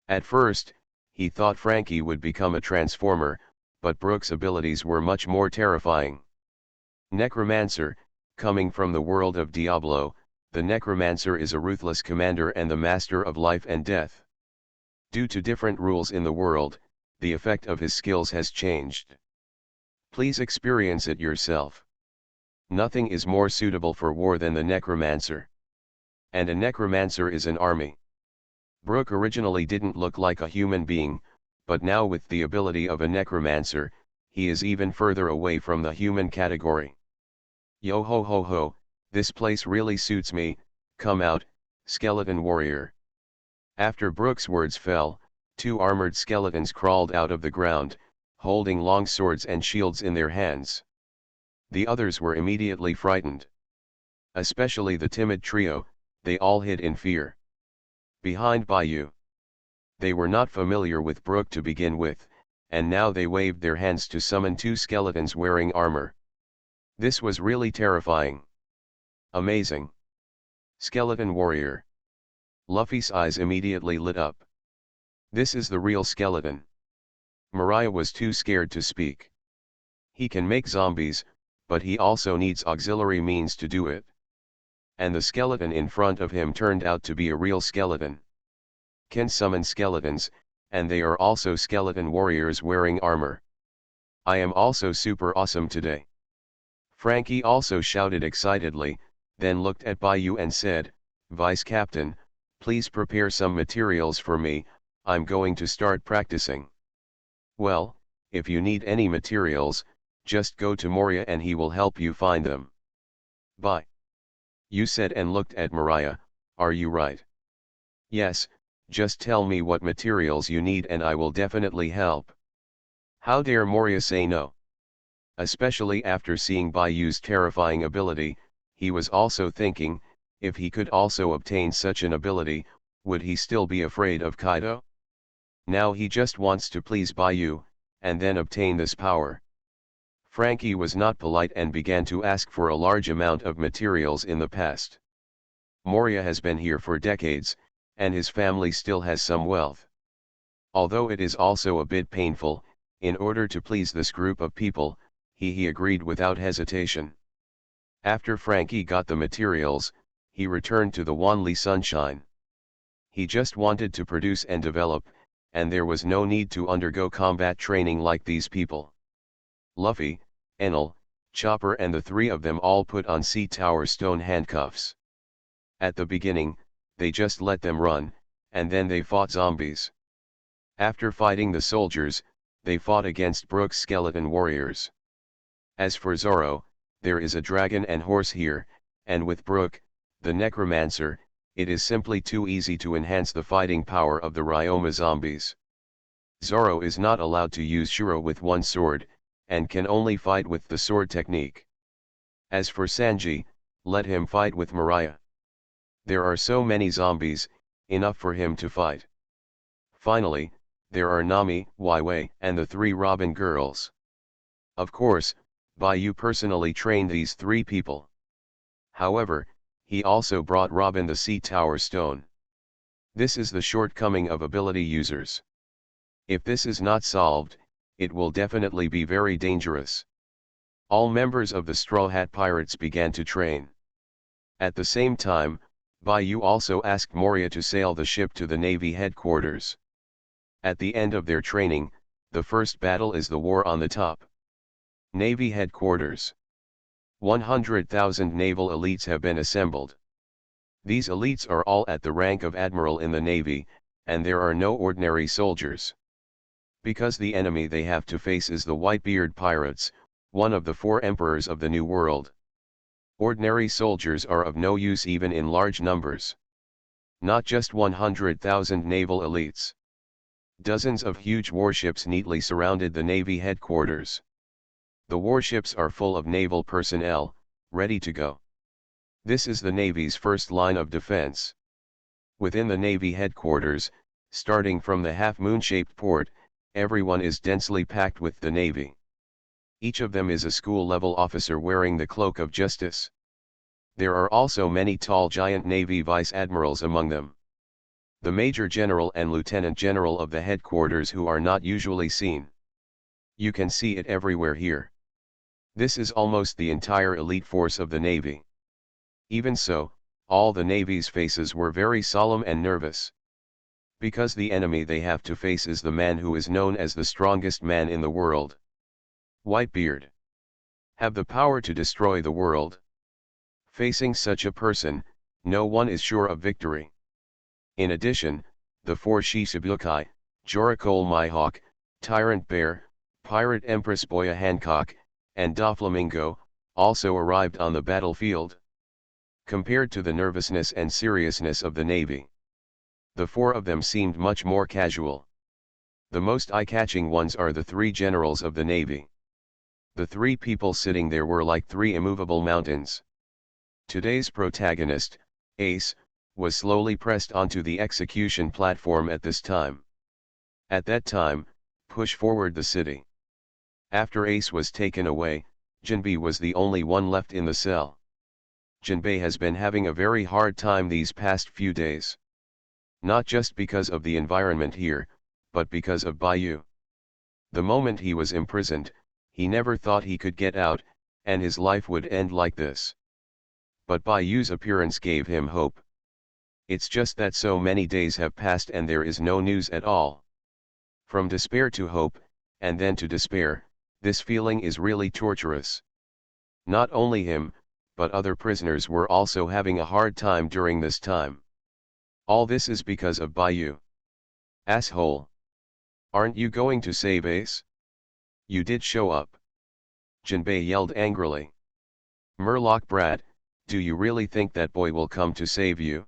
At first, he thought Frankie would become a transformer, but Brooke's abilities were much more terrifying. Necromancer, coming from the world of Diablo, the Necromancer is a ruthless commander and the master of life and death. Due to different rules in the world, the effect of his skills has changed. Please experience it yourself. Nothing is more suitable for war than the Necromancer. And a Necromancer is an army. Brooke originally didn't look like a human being, but now with the ability of a Necromancer, he is even further away from the human category. Yo ho ho ho, this place really suits me, come out, skeleton warrior. After Brooke's words fell, two armored skeletons crawled out of the ground, holding long swords and shields in their hands. The others were immediately frightened. Especially the timid trio, they all hid in fear. Behind Bayou. They were not familiar with Brooke to begin with, and now they waved their hands to summon two skeletons wearing armor. This was really terrifying. Amazing. Skeleton warrior. Luffy's eyes immediately lit up. This is the real skeleton. Mariah was too scared to speak. He can make zombies, but he also needs auxiliary means to do it. And the skeleton in front of him turned out to be a real skeleton. Can summon skeletons, and they are also skeleton warriors wearing armor. I am also super awesome today. Frankie also shouted excitedly, then looked at Bayou and said, Vice Captain, please prepare some materials for me, I'm going to start practicing. Well, if you need any materials, just go to Moria and he will help you find them. Bye. You said and looked at Mariah, are you right? Yes, just tell me what materials you need and I will definitely help. How dare Moria say no? Especially after seeing Bayou's terrifying ability, he was also thinking, if he could also obtain such an ability, would he still be afraid of Kaido? Now he just wants to please Bayou, and then obtain this power. Frankie was not polite and began to ask for a large amount of materials in the past. Moria has been here for decades, and his family still has some wealth. Although it is also a bit painful, in order to please this group of people, he agreed without hesitation. After Frankie got the materials, he returned to the Wanli Sunshine. He just wanted to produce and develop, and there was no need to undergo combat training like these people. Luffy, Enel, Chopper and the three of them all put on Sea Tower stone handcuffs. At the beginning, they just let them run, and then they fought zombies. After fighting the soldiers, they fought against Brook's skeleton warriors. As for Zoro, there is a dragon and horse here, and with Brook, the necromancer, it is simply too easy to enhance the fighting power of the Ryoma zombies. Zoro is not allowed to use Shuro with one sword, and can only fight with the sword technique. As for Sanji, let him fight with Mariah. There are so many zombies, enough for him to fight. Finally, there are Nami, Waiwei, and the three Robin girls. Of course, Bayou personally trained these three people. However, he also brought Robin the Sea Tower Stone. This is the shortcoming of ability users. If this is not solved, it will definitely be very dangerous. All members of the Straw Hat Pirates began to train. At the same time, Bayou also asked Moria to sail the ship to the Navy headquarters. At the end of their training, the first battle is the war on the top. Navy headquarters. 100,000 naval elites have been assembled. These elites are all at the rank of admiral in the Navy, and there are no ordinary soldiers. Because the enemy they have to face is the Whitebeard pirates, one of the four emperors of the New World. Ordinary soldiers are of no use even in large numbers. Not just 100,000 naval elites. Dozens of huge warships neatly surrounded the Navy headquarters. The warships are full of naval personnel, ready to go. This is the Navy's first line of defense. Within the Navy headquarters, starting from the half-moon-shaped port, everyone is densely packed with the Navy. Each of them is a school-level officer wearing the cloak of justice. There are also many tall giant Navy vice admirals among them. The Major General and Lieutenant General of the headquarters who are not usually seen. You can see it everywhere here. This is almost the entire elite force of the Navy. Even so, all the Navy's faces were very solemn and nervous. Because the enemy they have to face is the man who is known as the strongest man in the world. Whitebeard. Have the power to destroy the world. Facing such a person, no one is sure of victory. In addition, the four Shichibukai, Joricole Mihawk, Tyrant Bear, Pirate Empress Boya Hancock, and Doflamingo, also arrived on the battlefield. Compared to the nervousness and seriousness of the Navy, the four of them seemed much more casual. The most eye-catching ones are the three generals of the Navy. The three people sitting there were like three immovable mountains. Today's protagonist, Ace, was slowly pressed onto the execution platform at this time. At that time, push forward the city. After Ace was taken away, Jinbe was the only one left in the cell. Jinbei has been having a very hard time these past few days. Not just because of the environment here, but because of Baiyu. The moment he was imprisoned, he never thought he could get out, and his life would end like this. But Baiyu's appearance gave him hope. It's just that so many days have passed and there is no news at all. From despair to hope, and then to despair, this feeling is really torturous. Not only him, but other prisoners were also having a hard time during this time. All this is because of Baiyu. Asshole! Aren't you going to save Ace? You did show up. Jinbei yelled angrily. Murloc brat, do you really think that boy will come to save you?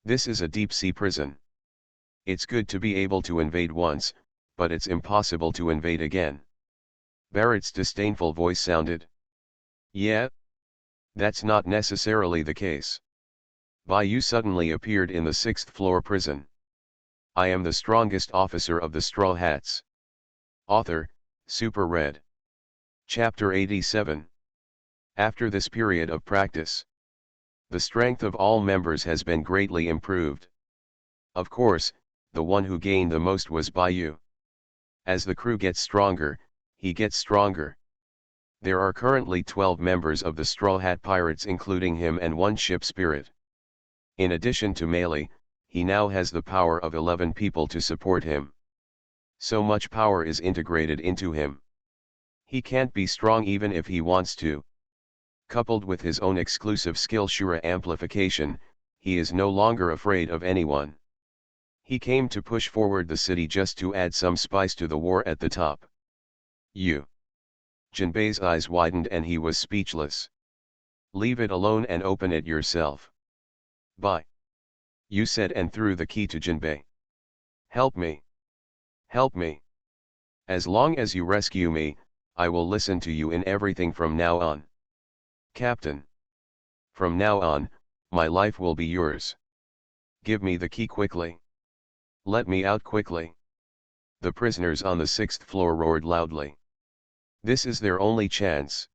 This is a deep-sea prison. It's good to be able to invade once, but it's impossible to invade again. Barrett's disdainful voice sounded. Yeah? That's not necessarily the case. Baiyu suddenly appeared in the 6th floor prison. I am the strongest officer of the Straw Hats. Author, Super Red. Chapter 87. After this period of practice, the strength of all members has been greatly improved. Of course, the one who gained the most was Baiyu. As the crew gets stronger, he gets stronger. There are currently 12 members of the Straw Hat Pirates including him and one ship spirit. In addition to Melee, he now has the power of 11 people to support him. So much power is integrated into him. He can't be strong even if he wants to. Coupled with his own exclusive skill Shura amplification, he is no longer afraid of anyone. He came to push forward the city just to add some spice to the war at the top. Jinbei's eyes widened and he was speechless. Leave it alone and open it yourself. Bye. You said and threw the key to Jinbei. Help me. Help me. As long as you rescue me, I will listen to you in everything from now on. Captain. From now on, my life will be yours. Give me the key quickly. Let me out quickly. The prisoners on the 6th floor roared loudly. This is their only chance.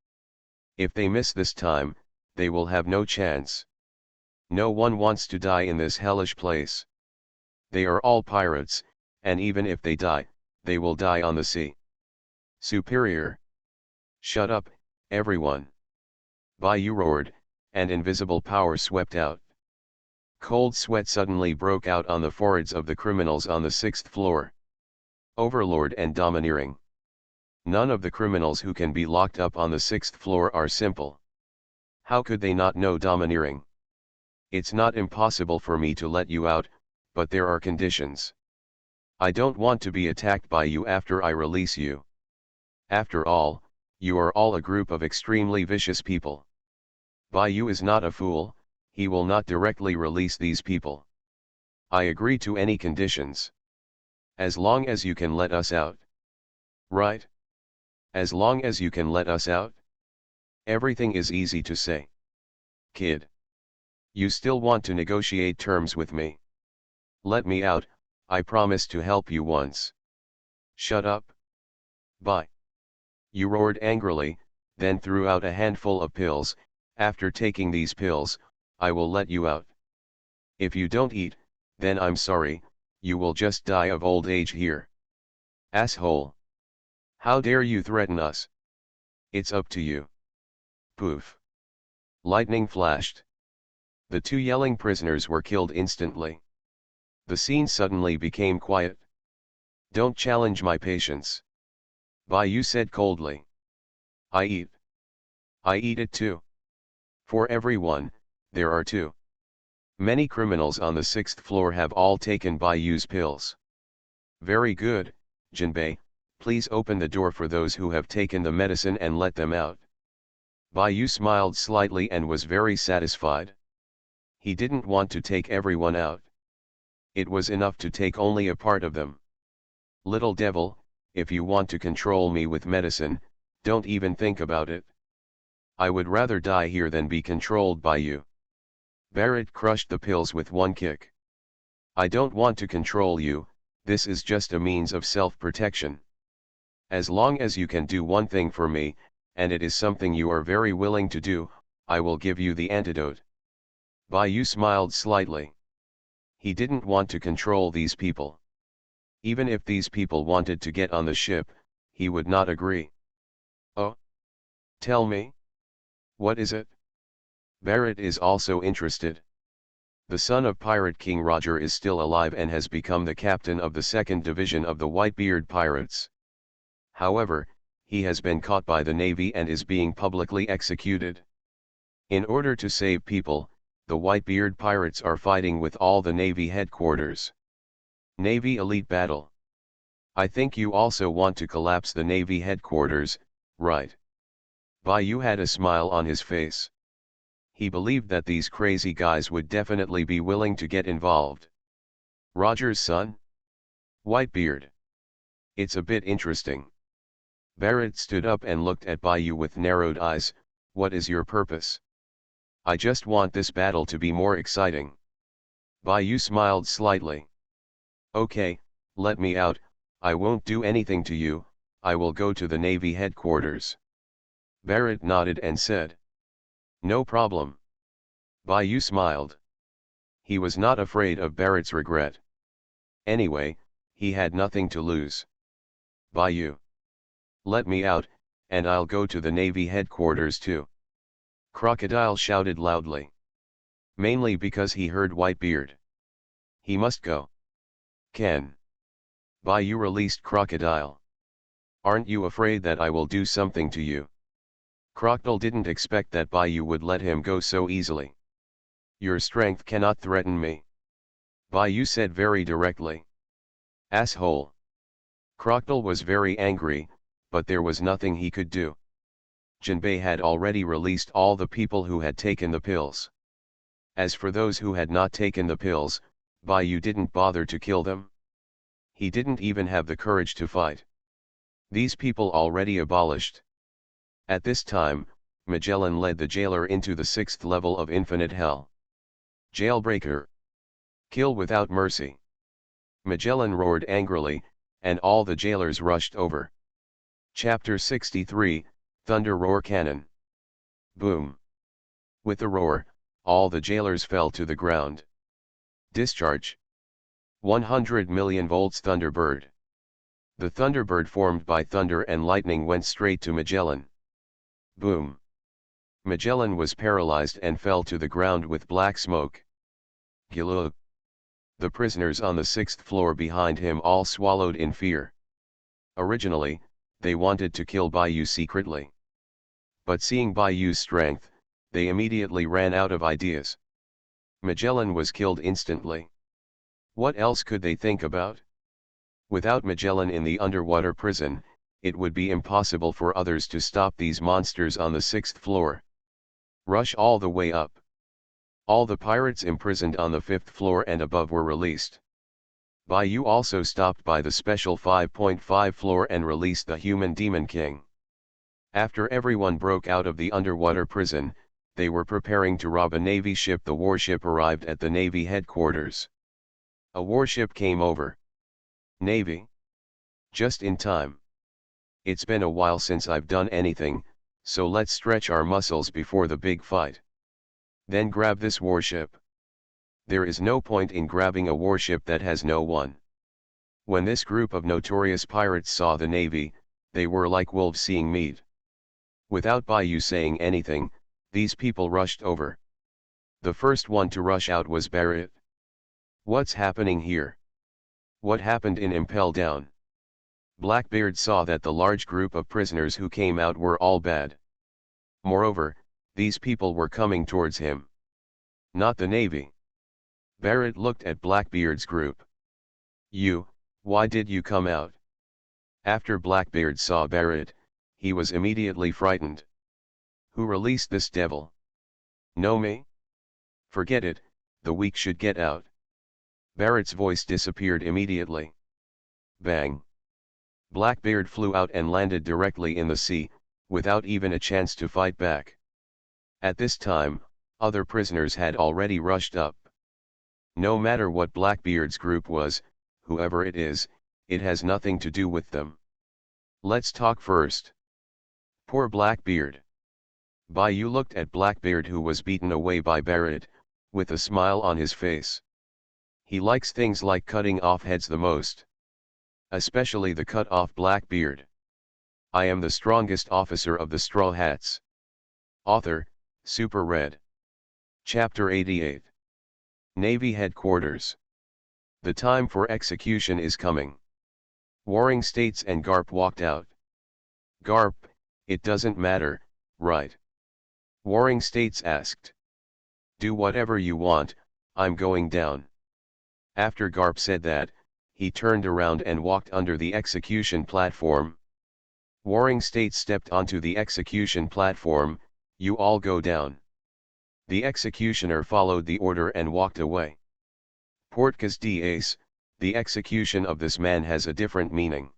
If they miss this time, they will have no chance. No one wants to die in this hellish place. They are all pirates, and even if they die, they will die on the sea. Superior. Shut up, everyone. Baiyu roared, and invisible power swept out. Cold sweat suddenly broke out on the foreheads of the criminals on the 6th floor. Overlord and domineering. None of the criminals who can be locked up on the 6th floor are simple. How could they not know domineering? It's not impossible for me to let you out, but there are conditions. I don't want to be attacked by you after I release you. After all, you are all a group of extremely vicious people. Baiyu is not a fool, he will not directly release these people. I agree to any conditions. As long as you can let us out. Right? As long as you can let us out? Everything is easy to say. Kid. You still want to negotiate terms with me? Let me out, I promise to help you once. Shut up. Bye. You roared angrily, then threw out a handful of pills. After taking these pills, I will let you out. If you don't eat, then I'm sorry, you will just die of old age here. Asshole. How dare you threaten us? It's up to you. Poof. Lightning flashed. The two yelling prisoners were killed instantly. The scene suddenly became quiet. Don't challenge my patience. Baiyu said coldly. I eat. I eat it too. For everyone, there are two. Many criminals on the 6th floor have all taken Baiyu's pills. Very good, Jinbei, please open the door for those who have taken the medicine and let them out. Baiyu smiled slightly and was very satisfied. He didn't want to take everyone out. It was enough to take only a part of them. Little devil, if you want to control me with medicine, don't even think about it. I would rather die here than be controlled by you. Barrett crushed the pills with one kick. I don't want to control you, this is just a means of self-protection. As long as you can do one thing for me, and it is something you are very willing to do, I will give you the antidote. Bayou smiled slightly. He didn't want to control these people. Even if these people wanted to get on the ship, he would not agree. Oh? Tell me? What is it? Barrett is also interested. The son of Pirate King Roger is still alive and has become the captain of the 2nd Division of the Whitebeard Pirates. However, he has been caught by the Navy and is being publicly executed. In order to save people, the Whitebeard Pirates are fighting with all the Navy headquarters. Navy Elite Battle. I think you also want to collapse the Navy headquarters, right? Bayou had a smile on his face. He believed that these crazy guys would definitely be willing to get involved. Roger's son? Whitebeard. It's a bit interesting. Barrett stood up and looked at Bayou with narrowed eyes. What is your purpose? I just want this battle to be more exciting. Bayou smiled slightly. Okay, let me out, I won't do anything to you, I will go to the Navy headquarters. Barrett nodded and said. No problem. Bayou smiled. He was not afraid of Barrett's regret. Anyway, he had nothing to lose. Bayou. Let me out, and I'll go to the Navy headquarters too. Crocodile shouted loudly. Mainly because he heard Whitebeard. He must go. Ken. Bayou released Crocodile. Aren't you afraid that I will do something to you? Crocodile didn't expect that Bayou would let him go so easily. Your strength cannot threaten me. Bayou said very directly. Asshole. Crocodile was very angry, but there was nothing he could do. Jinbei had already released all the people who had taken the pills. As for those who had not taken the pills, Bayou didn't bother to kill them. He didn't even have the courage to fight. These people already abolished. At this time, Magellan led the jailer into the 6th level of infinite hell. Jailbreaker. Kill without mercy. Magellan roared angrily, and all the jailers rushed over. Chapter 63, Thunder Roar Cannon. Boom. With a roar, all the jailers fell to the ground. Discharge. 100 million volts Thunderbird. The Thunderbird formed by thunder and lightning went straight to Magellan. Boom. Magellan was paralyzed and fell to the ground with black smoke. Gilug. The prisoners on the 6th floor behind him all swallowed in fear. Originally, they wanted to kill Bayou secretly. But seeing Bayou's strength, they immediately ran out of ideas. Magellan was killed instantly. What else could they think about? Without Magellan in the underwater prison, it would be impossible for others to stop these monsters on the 6th floor. Rush all the way up. All the pirates imprisoned on the 5th floor and above were released. Bayou also stopped by the special 5.5 floor and released the human Demon King. After everyone broke out of the underwater prison, they were preparing to rob a Navy ship. The warship arrived at the Navy headquarters. A warship came over. Navy? Just in time. It's been a while since I've done anything, so let's stretch our muscles before the big fight. Then grab this warship. There is no point in grabbing a warship that has no one. When this group of notorious pirates saw the Navy, they were like wolves seeing meat. Without Bayou saying anything, these people rushed over. The first one to rush out was Barrett. What's happening here? What happened in Impel Down? Blackbeard saw that the large group of prisoners who came out were all bad. Moreover, these people were coming towards him. Not the Navy. Barrett looked at Blackbeard's group. Why did you come out? After Blackbeard saw Barrett, he was immediately frightened. Who released this devil? Know me? Forget it, the weak should get out. Barrett's voice disappeared immediately. Bang. Blackbeard flew out and landed directly in the sea, without even a chance to fight back. At this time, other prisoners had already rushed up. No matter what Blackbeard's group was, whoever it is, it has nothing to do with them. Let's talk first. Poor Blackbeard. Bayou looked at Blackbeard, who was beaten away by Barrett, with a smile on his face. He likes things like cutting off heads the most. Especially the cut off Blackbeard. I am the strongest officer of the Straw Hats. Author, Super Red. Chapter 88. Navy Headquarters. The time for execution is coming. Warring States and Garp walked out. Garp, it doesn't matter, right? Warring States asked. Do whatever you want, I'm going down. After Garp said that, he turned around and walked under the execution platform. Warring States stepped onto the execution platform. You all go down. The executioner followed the order and walked away. Portcas d'Ace, the execution of this man has a different meaning.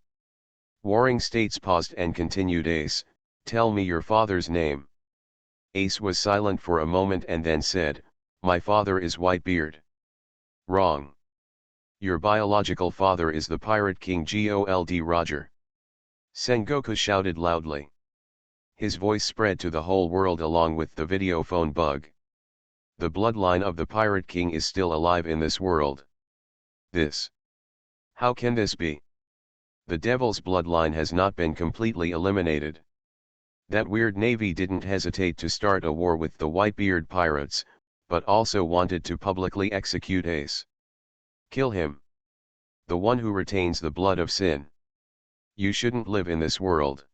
Warring States paused and continued. Ace, tell me your father's name. Ace was silent for a moment and then said, my father is Whitebeard. Wrong. Your biological father is the Pirate King Gold Roger. Sengoku shouted loudly. His voice spread to the whole world along with the video phone bug. The bloodline of the Pirate King is still alive in this world. This. How can this be? The Devil's bloodline has not been completely eliminated. That weird navy didn't hesitate to start a war with the Whitebeard pirates, but also wanted to publicly execute Ace. Kill him. The one who retains the blood of sin. You shouldn't live in this world.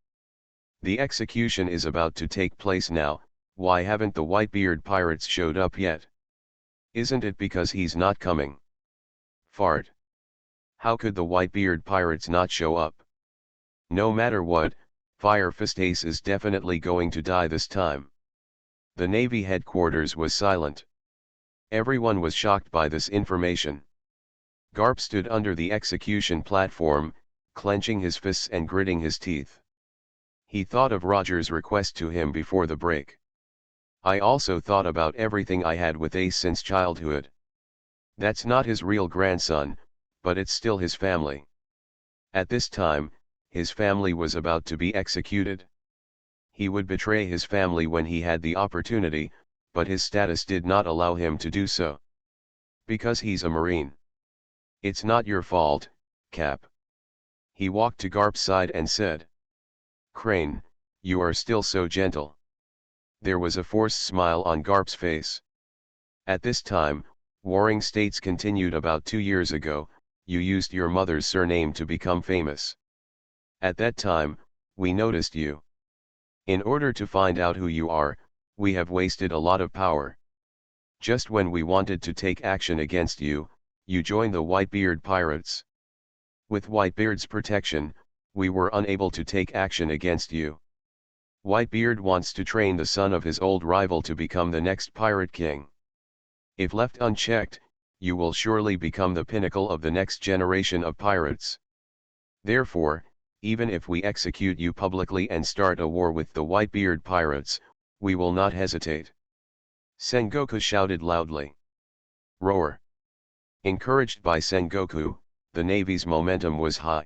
The execution is about to take place now. Why haven't the Whitebeard pirates showed up yet? Isn't it because he's not coming? Fart. How could the Whitebeard pirates not show up? No matter what, Fire Fist Ace is definitely going to die this time. The Navy headquarters was silent. Everyone was shocked by this information. Garp stood under the execution platform, clenching his fists and gritting his teeth. He thought of Roger's request to him before the break. I also thought about everything I had with Ace since childhood. That's not his real grandson, but it's still his family. At this time, his family was about to be executed. He would betray his family when he had the opportunity, but his status did not allow him to do so. Because he's a Marine. It's not your fault, Cap. He walked to Garp's side and said. Crane, you are still so gentle. There was a forced smile on Garp's face. At this time, Warring States continued. About 2 years ago, you used your mother's surname to become famous. At that time, we noticed you. In order to find out who you are, we have wasted a lot of power. Just when we wanted to take action against you, you joined the Whitebeard pirates. With Whitebeard's protection, we were unable to take action against you. Whitebeard wants to train the son of his old rival to become the next Pirate King. If left unchecked, you will surely become the pinnacle of the next generation of pirates. Therefore, even if we execute you publicly and start a war with the Whitebeard pirates, we will not hesitate. Sengoku shouted loudly. Roar. Encouraged by Sengoku, the Navy's momentum was high.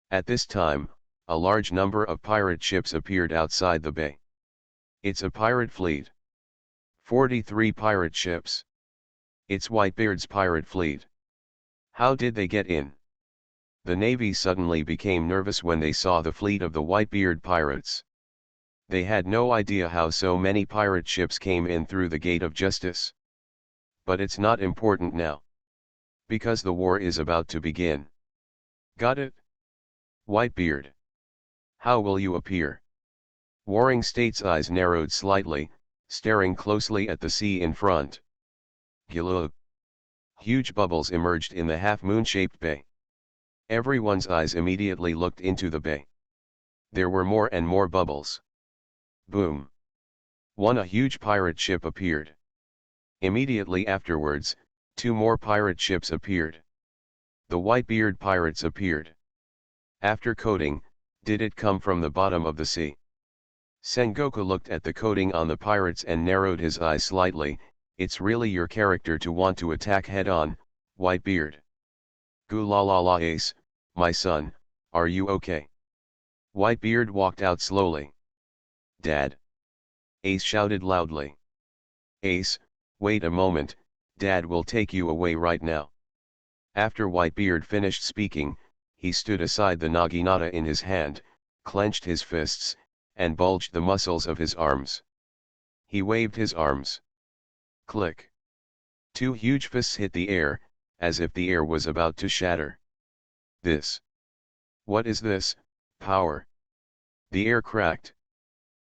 At this time, a large number of pirate ships appeared outside the bay. It's a pirate fleet. 43 pirate ships. It's Whitebeard's pirate fleet. How did they get in? The Navy suddenly became nervous when they saw the fleet of the Whitebeard pirates. They had no idea how so many pirate ships came in through the Gate of Justice. But it's not important now. Because the war is about to begin. Got it? Whitebeard. How will you appear? Warring States' eyes narrowed slightly, staring closely at the sea in front. Gilug. Huge bubbles emerged in the half-moon-shaped bay. Everyone's eyes immediately looked into the bay. There were more and more bubbles. Boom. A huge pirate ship appeared. Immediately afterwards, 2 more pirate ships appeared. The Whitebeard pirates appeared. After coating, did it come from the bottom of the sea? Sengoku looked at the coating on the pirates and narrowed his eyes slightly. It's really your character to want to attack head-on, Whitebeard. Goo la la la Ace, my son, are you okay? Whitebeard walked out slowly. Dad. Ace shouted loudly. Ace, wait a moment, Dad will take you away right now. After Whitebeard finished speaking, he stood aside the naginata in his hand, clenched his fists, and bulged the muscles of his arms. He waved his arms. Click. Two huge fists hit the air, as if the air was about to shatter. This. What is this, power? The air cracked.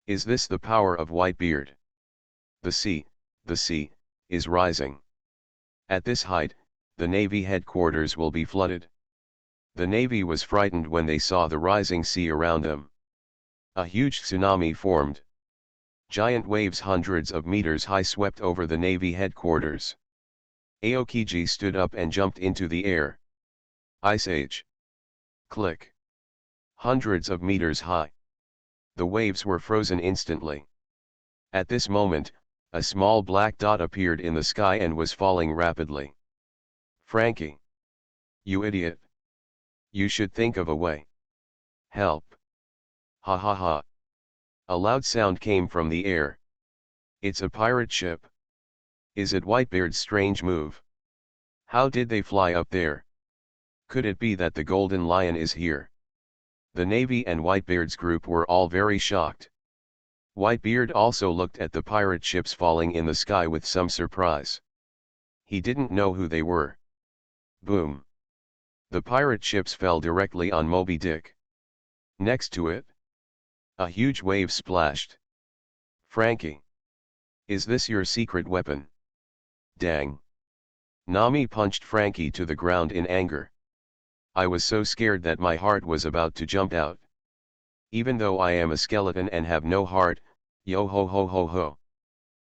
Is this the power of Whitebeard? The sea, is rising. At this height, the Navy headquarters will be flooded. The Navy was frightened when they saw the rising sea around them. A huge tsunami formed. Giant waves hundreds of meters high swept over the Navy headquarters. Aokiji stood up and jumped into the air. Ice Age. Click. Hundreds of meters high. The waves were frozen instantly. At this moment, a small black dot appeared in the sky and was falling rapidly. Frankie! You idiot! You should think of a way. Help! Ha ha ha! A loud sound came from the air. It's a pirate ship. Is it Whitebeard's strange move? How did they fly up there? Could it be that the Golden Lion is here? The Navy and Whitebeard's group were all very shocked. Whitebeard also looked at the pirate ships falling in the sky with some surprise. He didn't know who they were. Boom! The pirate ships fell directly on Moby Dick. Next to it, a huge wave splashed. Frankie! Is this your secret weapon? Dang! Nami punched Frankie to the ground in anger. I was so scared that my heart was about to jump out. Even though I am a skeleton and have no heart, yo ho ho ho ho.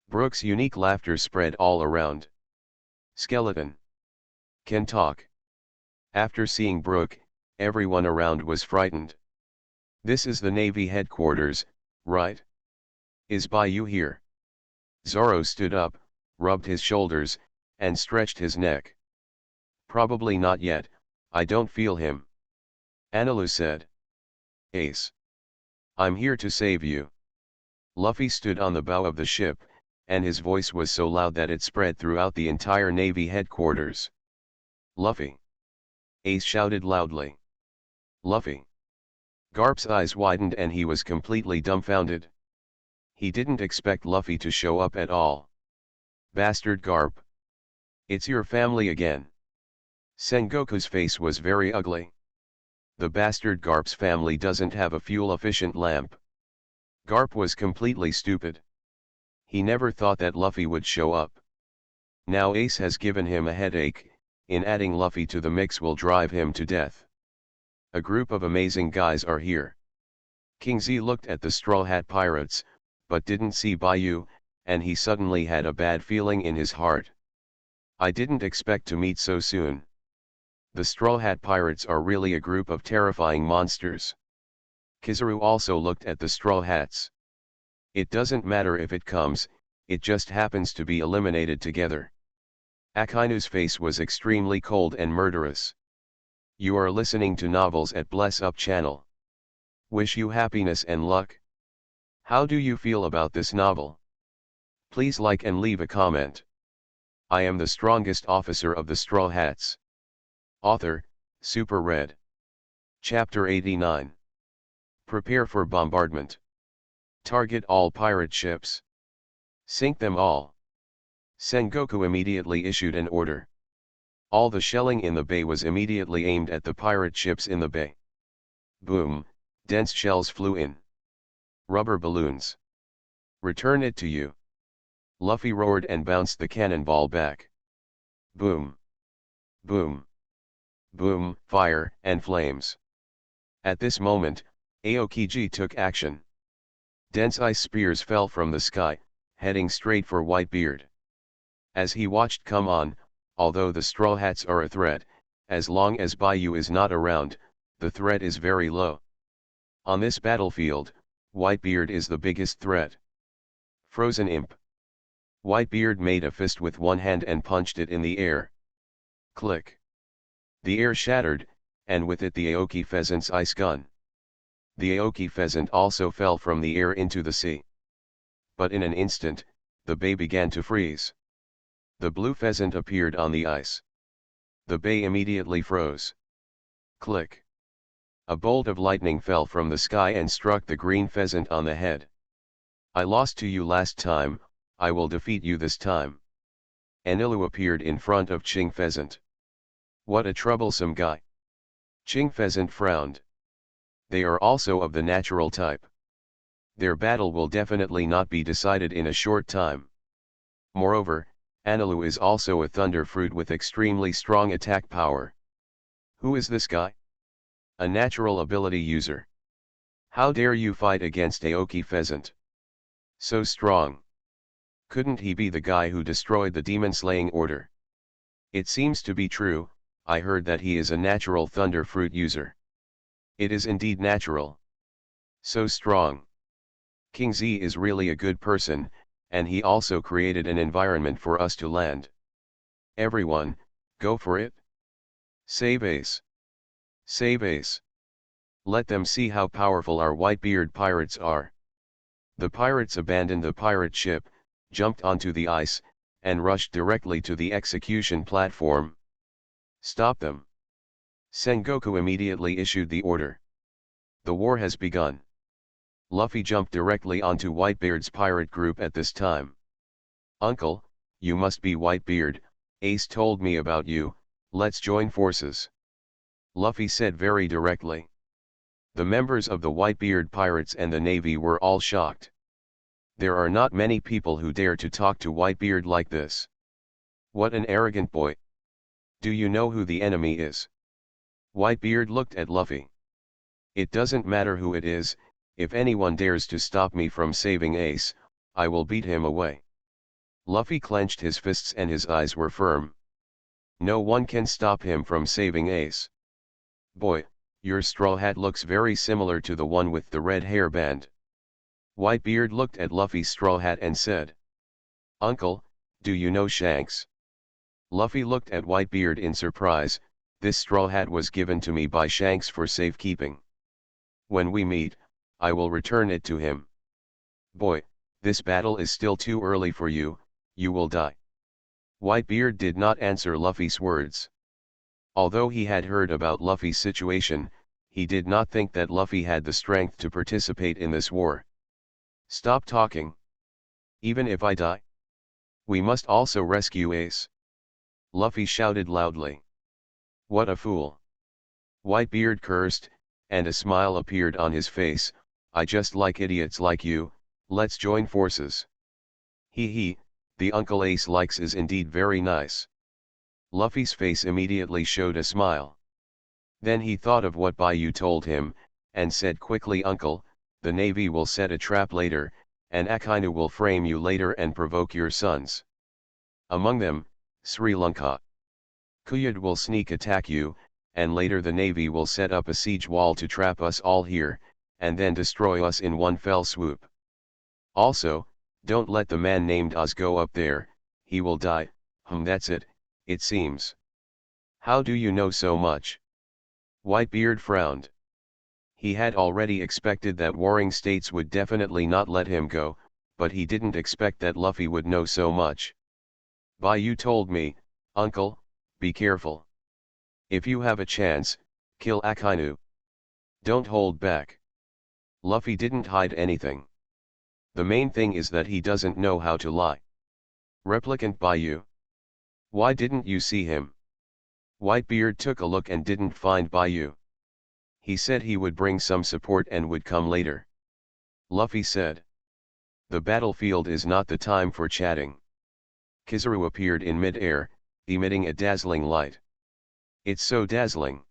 Brooke's unique laughter spread all around. Skeleton can talk. After seeing Brooke, everyone around was frightened. This is the Navy headquarters, right? Is Bayou here? Zoro stood up, rubbed his shoulders, and stretched his neck. Probably not yet, I don't feel him. Analu said. Ace. I'm here to save you. Luffy stood on the bow of the ship, and his voice was so loud that it spread throughout the entire Navy headquarters. Luffy! Ace shouted loudly. Luffy! Garp's eyes widened and he was completely dumbfounded. He didn't expect Luffy to show up at all. Bastard Garp! It's your family again. Sengoku's face was very ugly. The bastard Garp's family doesn't have a fuel-efficient lamp. Garp was completely stupid. He never thought that Luffy would show up. Now Ace has given him a headache, in adding Luffy to the mix will drive him to death. A group of amazing guys are here. King Z looked at the Straw Hat Pirates, but didn't see Bayou, and he suddenly had a bad feeling in his heart. I didn't expect to meet so soon. The Straw Hat Pirates are really a group of terrifying monsters. Kizaru also looked at the Straw Hats. It doesn't matter if it comes, it just happens to be eliminated together. Akainu's face was extremely cold and murderous. You are listening to Novels at Bless Up channel. Wish you happiness and luck. How do you feel about this novel? Please like and leave a comment. I am the strongest officer of the Straw Hats. Author, Super Red. Chapter 89. Prepare for bombardment. Target all pirate ships. Sink them all. Sengoku immediately issued an order. All the shelling in the bay was immediately aimed at the pirate ships in the bay. Boom, dense shells flew in. Rubber balloons. Return it to you. Luffy roared and bounced the cannonball back. Boom. Boom. Boom, fire, and flames. At this moment, Aokiji took action. Dense ice spears fell from the sky, heading straight for Whitebeard. As he watched come on, although the Straw Hats are a threat, as long as Bayou is not around, the threat is very low. On this battlefield, Whitebeard is the biggest threat. Frozen Imp. Whitebeard made a fist with one hand and punched it in the air. Click. The air shattered, and with it the Aoki pheasant's ice gun. The Aoki pheasant also fell from the air into the sea. but in an instant, the bay began to freeze. The blue pheasant appeared on the ice. The bay immediately froze. Click. A bolt of lightning fell from the sky and struck the green pheasant on the head. I lost to you last time, I will defeat you this time. Anilu appeared in front of Ching Pheasant. What a troublesome guy. Ching Pheasant frowned. They are also of the natural type. Their battle will definitely not be decided in a short time. Moreover, Anilu is also a thunder fruit with extremely strong attack power. Who is this guy? A natural ability user. How dare you fight against Aoki Pheasant? So strong. Couldn't he be the guy who destroyed the demon-slaying order? It seems to be true, I heard that he is a natural thunder fruit user. It is indeed natural. So strong. King Z is really a good person, and he also created an environment for us to land. Everyone, go for it. Save Ace. Save Ace. Let them see how powerful our Whitebeard pirates are. The pirates abandoned the pirate ship, jumped onto the ice, and rushed directly to the execution platform. Stop them. Sengoku immediately issued the order. The war has begun. Luffy jumped directly onto Whitebeard's pirate group at this time. Uncle, you must be Whitebeard, Ace told me about you, let's join forces. Luffy said very directly. The members of the Whitebeard pirates and the Navy were all shocked. There are not many people who dare to talk to Whitebeard like this. What an arrogant boy. Do you know who the enemy is? Whitebeard looked at Luffy. It doesn't matter who it is, if anyone dares to stop me from saving Ace, I will beat him away. Luffy clenched his fists and his eyes were firm. No one can stop him from saving Ace. Boy, your straw hat looks very similar to the one with the red hairband. Whitebeard looked at Luffy's straw hat and said, Uncle, do you know Shanks? Luffy looked at Whitebeard in surprise. This straw hat was given to me by Shanks for safekeeping. When we meet, I will return it to him. Boy, this battle is still too early for you, you will die. Whitebeard did not answer Luffy's words. Although he had heard about Luffy's situation, he did not think that Luffy had the strength to participate in this war. Stop talking. Even if I die, we must also rescue Ace. Luffy shouted loudly. What a fool. Whitebeard cursed, and a smile appeared on his face. I just like idiots like you, let's join forces. He, the Uncle Ace likes is indeed very nice. Luffy's face immediately showed a smile. Then he thought of what Baiyu told him, and said quickly, Uncle, the Navy will set a trap later, and Akainu will frame you later and provoke your sons. Among them, Sri Lanka. Kuyud will sneak attack you, and later the Navy will set up a siege wall to trap us all here, and then destroy us in one fell swoop. Also, don't let the man named Oz go up there, he will die. That's it, it seems. How do you know so much? Whitebeard frowned. He had already expected that warring states would definitely not let him go, but he didn't expect that Luffy would know so much. Baiyu told me, Uncle, be careful. If you have a chance, kill Akainu. Don't hold back. Luffy didn't hide anything. The main thing is that he doesn't know how to lie. Replicant Baiyu. Why didn't you see him? Whitebeard took a look and didn't find Baiyu. He said he would bring some support and would come later. Luffy said. The battlefield is not the time for chatting. Kizaru appeared in mid-air, emitting a dazzling light. It's so dazzling.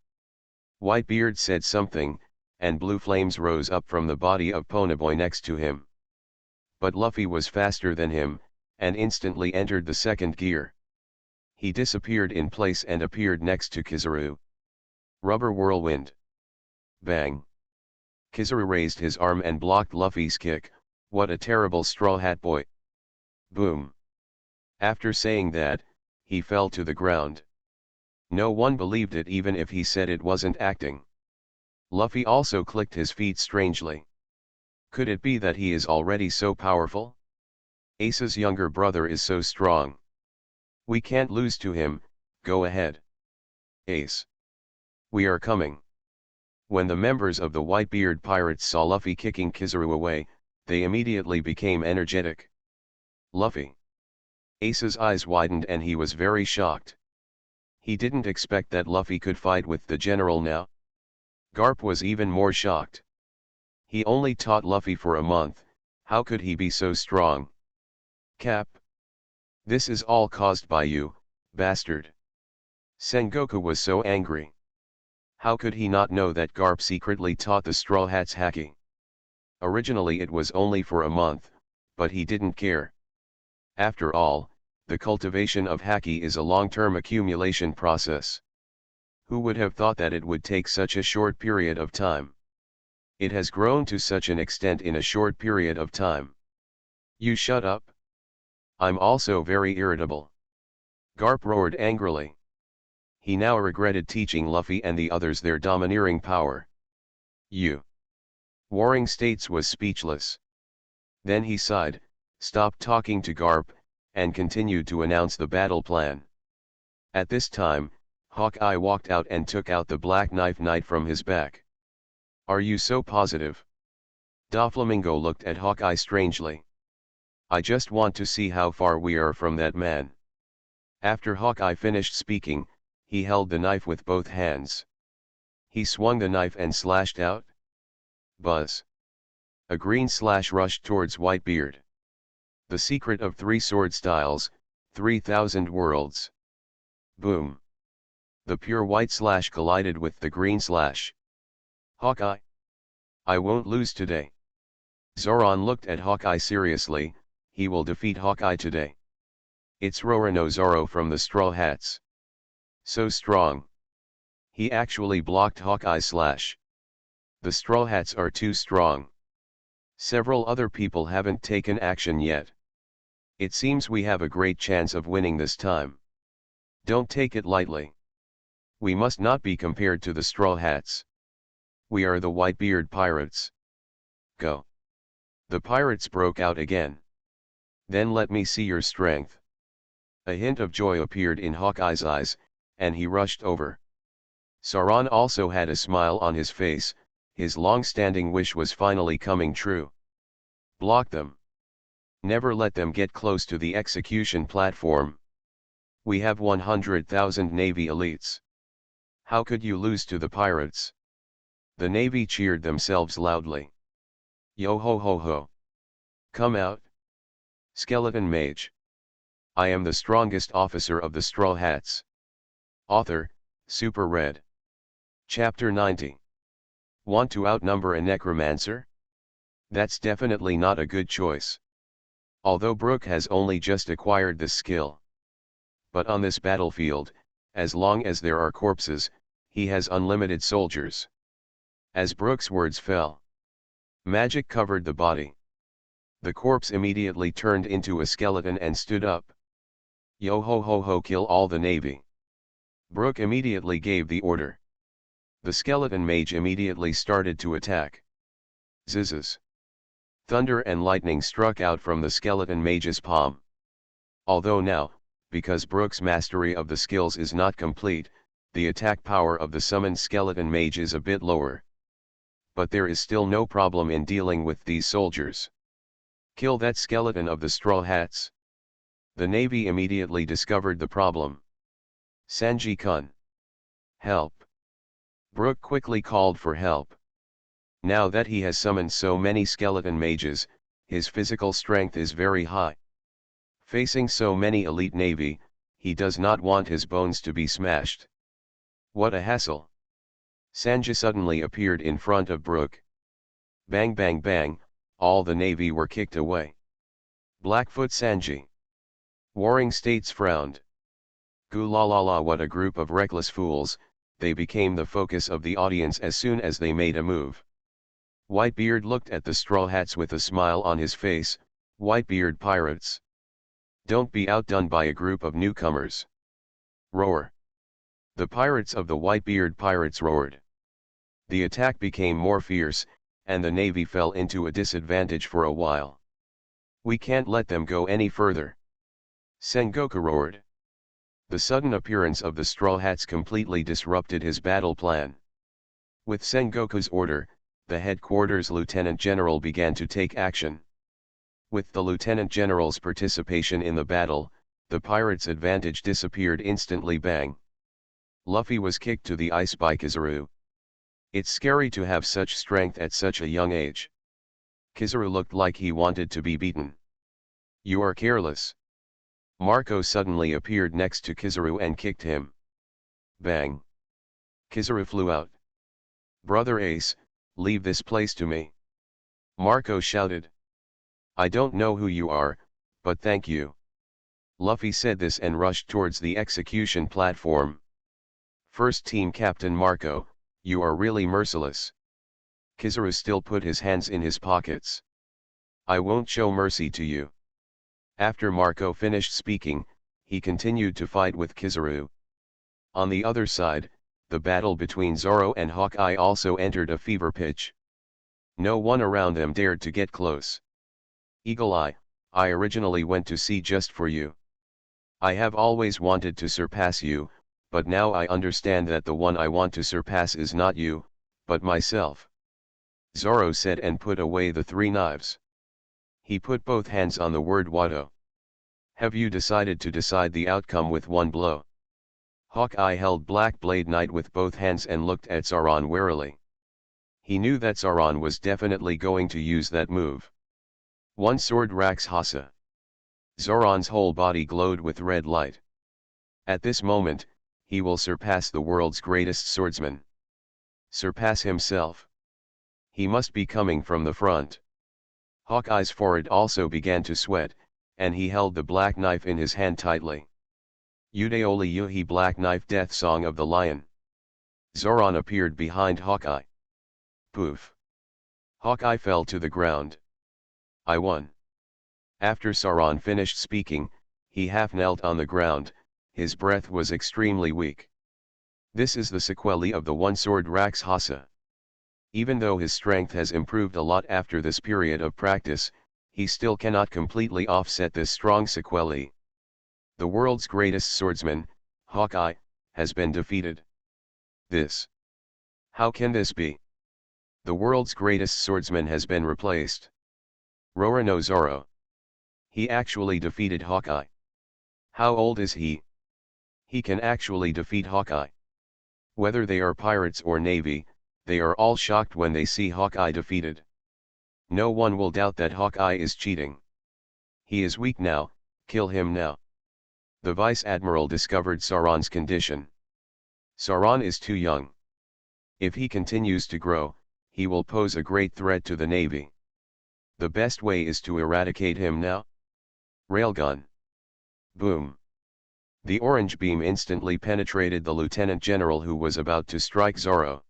Whitebeard said something, and blue flames rose up from the body of Ponyboy next to him. But Luffy was faster than him, and instantly entered the second gear. He disappeared in place and appeared next to Kizaru. Rubber whirlwind. Bang. Kizaru raised his arm and blocked Luffy's kick. What a terrible straw hat boy. Boom. After saying that, he fell to the ground. No one believed it even if he said it wasn't acting. Luffy also clicked his feet strangely. Could it be that he is already so powerful? Ace's younger brother is so strong. We can't lose to him, go ahead. Ace. We are coming. When the members of the Whitebeard pirates saw Luffy kicking Kizaru away, they immediately became energetic. Luffy. Ace's eyes widened and he was very shocked. He didn't expect that Luffy could fight with the general now. Garp was even more shocked. He only taught Luffy for a month, how could he be so strong? Cap. This is all caused by you, bastard. Sengoku was so angry. How could he not know that Garp secretly taught the Straw Hats haki? Originally it was only for a month, but he didn't care. After all, the cultivation of haki is a long-term accumulation process. Who would have thought that it would take such a short period of time? It has grown to such an extent in a short period of time. You shut up. I'm also very irritable. Garp roared angrily. He now regretted teaching Luffy and the others their domineering power. You. Warring States was speechless. Then he sighed, stopped talking to Garp, and continued to announce the battle plan. At this time, Hawkeye walked out and took out the black knife from his back. Are you so positive? Doflamingo looked at Hawkeye strangely. I just want to see how far we are from that man. After Hawkeye finished speaking, he held the knife with both hands. He swung the knife and slashed out. Buzz. A green slash rushed towards Whitebeard. The secret of 3 sword styles, 3,000 worlds. Boom. The pure white slash collided with the green slash. Hawkeye. I won't lose today. Zoran looked at Hawkeye seriously, he will defeat Hawkeye today. It's Roronoa Zoro from the Straw Hats. So strong. He actually blocked Hawkeye's slash. The Straw Hats are too strong. Several other people haven't taken action yet. It seems we have a great chance of winning this time. Don't take it lightly. We must not be compared to the Straw Hats. We are the Whitebeard pirates. Go. The pirates broke out again. Then let me see your strength. A hint of joy appeared in Hawkeye's eyes, and he rushed over. Sauron also had a smile on his face, his long-standing wish was finally coming true. Block them. Never let them get close to the execution platform. We have 100,000 Navy elites. How could you lose to the pirates? The Navy cheered themselves loudly. Yo ho ho ho. Come out. Skeleton Mage. I am the strongest officer of the Straw Hats. Author, Super Red. Chapter 90. Want to outnumber a necromancer? That's definitely not a good choice. Although Brook has only just acquired this skill. But on this battlefield, as long as there are corpses, he has unlimited soldiers. As Brook's words fell, magic covered the body. The corpse immediately turned into a skeleton and stood up. Yo ho ho ho, kill all the Navy. Brook immediately gave the order. The skeleton mage immediately started to attack. Zizzes. Thunder and lightning struck out from the skeleton mage's palm. Although now, because Brook's mastery of the skills is not complete, the attack power of the summoned skeleton mage is a bit lower. But there is still no problem in dealing with these soldiers. Kill that skeleton of the Straw Hats. The Navy immediately discovered the problem. Sanji-kun. Help. Brook quickly called for help. Now that he has summoned so many skeleton mages, his physical strength is very high. Facing so many elite Navy, he does not want his bones to be smashed. What a hassle. Sanji suddenly appeared in front of Brook. Bang bang bang, all the Navy were kicked away. Blackfoot Sanji. Warring States frowned. Goo la la la, what a group of reckless fools, they became the focus of the audience as soon as they made a move. Whitebeard looked at the Straw Hats with a smile on his face. Whitebeard pirates. Don't be outdone by a group of newcomers. Roar. The pirates of the Whitebeard pirates roared. The attack became more fierce, and the Navy fell into a disadvantage for a while. We can't let them go any further. Sengoku roared. The sudden appearance of the Straw Hats completely disrupted his battle plan. With Sengoku's order, the headquarters lieutenant general began to take action. With the lieutenant general's participation in the battle, the pirates' advantage disappeared instantly. Bang! Luffy was kicked to the ice by Kizaru. It's scary to have such strength at such a young age. Kizaru looked like he wanted to be beaten. You are careless. Marco suddenly appeared next to Kizaru and kicked him. Bang! Kizaru flew out. Brother Ace, leave this place to me. Marco shouted. I don't know who you are, but thank you. Luffy said this and rushed towards the execution platform. First Team Captain Marco, you are really merciless. Kizaru still put his hands in his pockets. I won't show mercy to you. After Marco finished speaking, he continued to fight with Kizaru. On the other side, the battle between Zoro and Hawkeye also entered a fever pitch. No one around them dared to get close. Eagle Eye, I originally went to sea just for you. I have always wanted to surpass you, but now I understand that the one I want to surpass is not you, but myself. Zoro said and put away the 3 knives. He put both hands on the word Wado. Have you decided to decide the outcome with one blow? Hawkeye held Black Blade Knight with both hands and looked at Zoran warily. He knew that Zoran was definitely going to use that move. One sword Rax Hasa. Zoran's whole body glowed with red light. At this moment, he will surpass the world's greatest swordsman. Surpass himself. He must be coming from the front. Hawkeye's forehead also began to sweat, and he held the black knife in his hand tightly. Udeoli Yuhi Black Knife Death Song of the Lion. Zoran appeared behind Hawkeye. Poof. Hawkeye fell to the ground. I won. After Zoran finished speaking, he half knelt on the ground, his breath was extremely weak. This is the sequelae of the one-sword Rax Hasa. Even though his strength has improved a lot after this period of practice, he still cannot completely offset this strong sequelae. The world's greatest swordsman, Hawkeye, has been defeated. How can this be? The world's greatest swordsman has been replaced. Rora no Zoro. He actually defeated Hawkeye. How old is he? He can actually defeat Hawkeye. Whether they are pirates or navy, they are all shocked when they see Hawkeye defeated. No one will doubt that Hawkeye is cheating. He is weak now, kill him now. The Vice Admiral discovered Sauron's condition. Sauron is too young. If he continues to grow, he will pose a great threat to the Navy. The best way is to eradicate him now. Railgun. Boom. The orange beam instantly penetrated the Lieutenant General who was about to strike Zoro.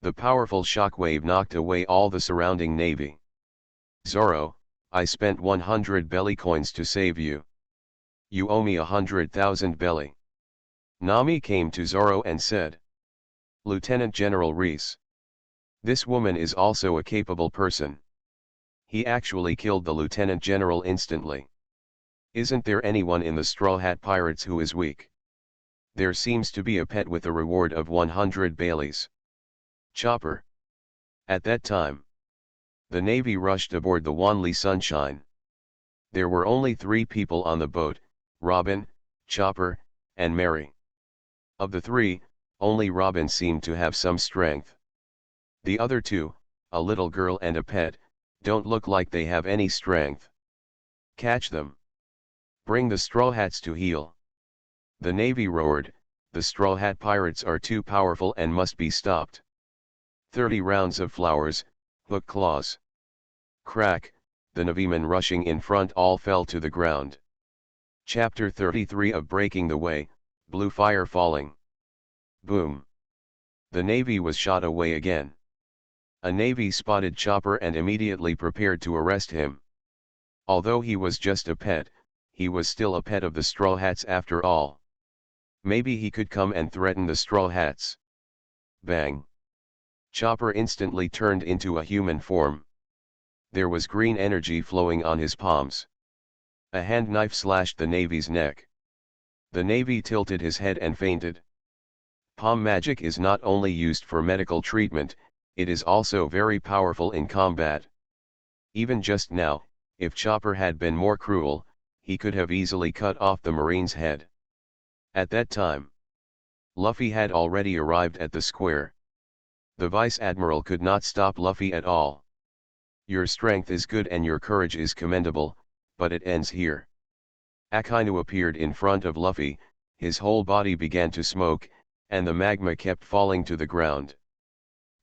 The powerful shockwave knocked away all the surrounding navy. Zoro, I spent 100 belly coins to save you. You owe me 100,000 belly. Nami came to Zoro and said. Lieutenant General Reese. This woman is also a capable person. He actually killed the Lieutenant General instantly. Isn't there anyone in the Straw Hat Pirates who is weak? There seems to be a pet with a reward of 100 Baileys. Chopper. At that time, the Navy rushed aboard the Wanli Sunshine. There were only 3 people on the boat, Robin, Chopper, and Mary. Of the 3, only Robin seemed to have some strength. The other 2, a little girl and a pet, don't look like they have any strength. Catch them. Bring the Straw Hats to heel. The Navy roared, the Straw Hat Pirates are too powerful and must be stopped. 30 rounds of flowers, hook claws. Crack, the Navimen rushing in front all fell to the ground. Chapter 33 of Breaking the Way, Blue Fire Falling. Boom. The Navy was shot away again. A Navy spotted Chopper and immediately prepared to arrest him. Although he was just a pet, he was still a pet of the Straw Hats after all. Maybe he could come and threaten the Straw Hats. Bang. Chopper instantly turned into a human form. There was green energy flowing on his palms. A hand knife slashed the Navy's neck. The Navy tilted his head and fainted. Palm magic is not only used for medical treatment, it is also very powerful in combat. Even just now, if Chopper had been more cruel, he could have easily cut off the Marine's head. At that time, Luffy had already arrived at the square. The Vice Admiral could not stop Luffy at all. Your strength is good and your courage is commendable, but it ends here. Akainu appeared in front of Luffy, his whole body began to smoke, and the magma kept falling to the ground.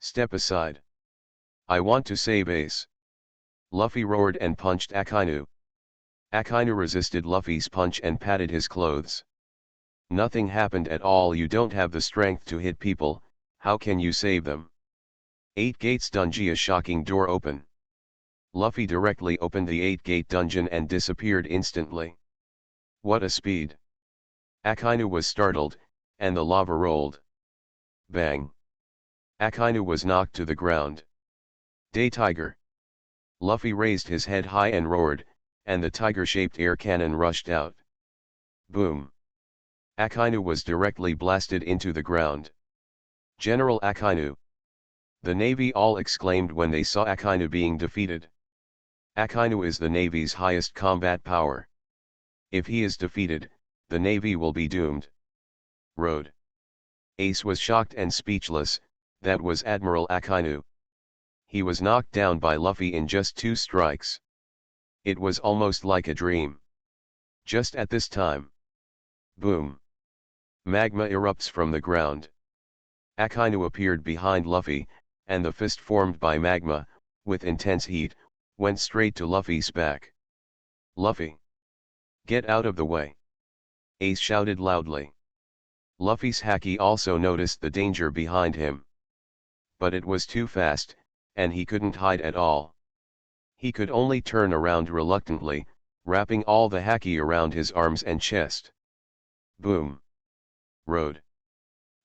Step aside. I want to save Ace. Luffy roared and punched Akainu. Akainu resisted Luffy's punch and patted his clothes. Nothing happened at all. You don't have the strength to hit people, how can you save them? 8 Gates Dungeon. A shocking door open. Luffy directly opened the 8-gate dungeon and disappeared instantly. What a speed! Akainu was startled, and the lava rolled. Bang! Akainu was knocked to the ground. Day Tiger! Luffy raised his head high and roared, and the tiger-shaped air cannon rushed out. Boom! Akainu was directly blasted into the ground. General Akainu! The Navy all exclaimed when they saw Akainu being defeated. Akainu is the Navy's highest combat power. If he is defeated, the Navy will be doomed. Road. Ace was shocked and speechless. That was Admiral Akainu. He was knocked down by Luffy in just 2 strikes. It was almost like a dream. Just at this time. Boom! Magma erupts from the ground. Akainu appeared behind Luffy, and the fist formed by magma, with intense heat, went straight to Luffy's back. Luffy! Get out of the way! Ace shouted loudly. Luffy's Haki also noticed the danger behind him. But it was too fast, and he couldn't hide at all. He could only turn around reluctantly, wrapping all the Haki around his arms and chest. Boom! Road.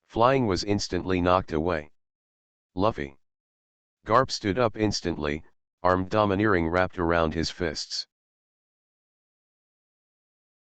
Flying was instantly knocked away. Luffy! Garp stood up instantly, armed domineering wrapped around his fists.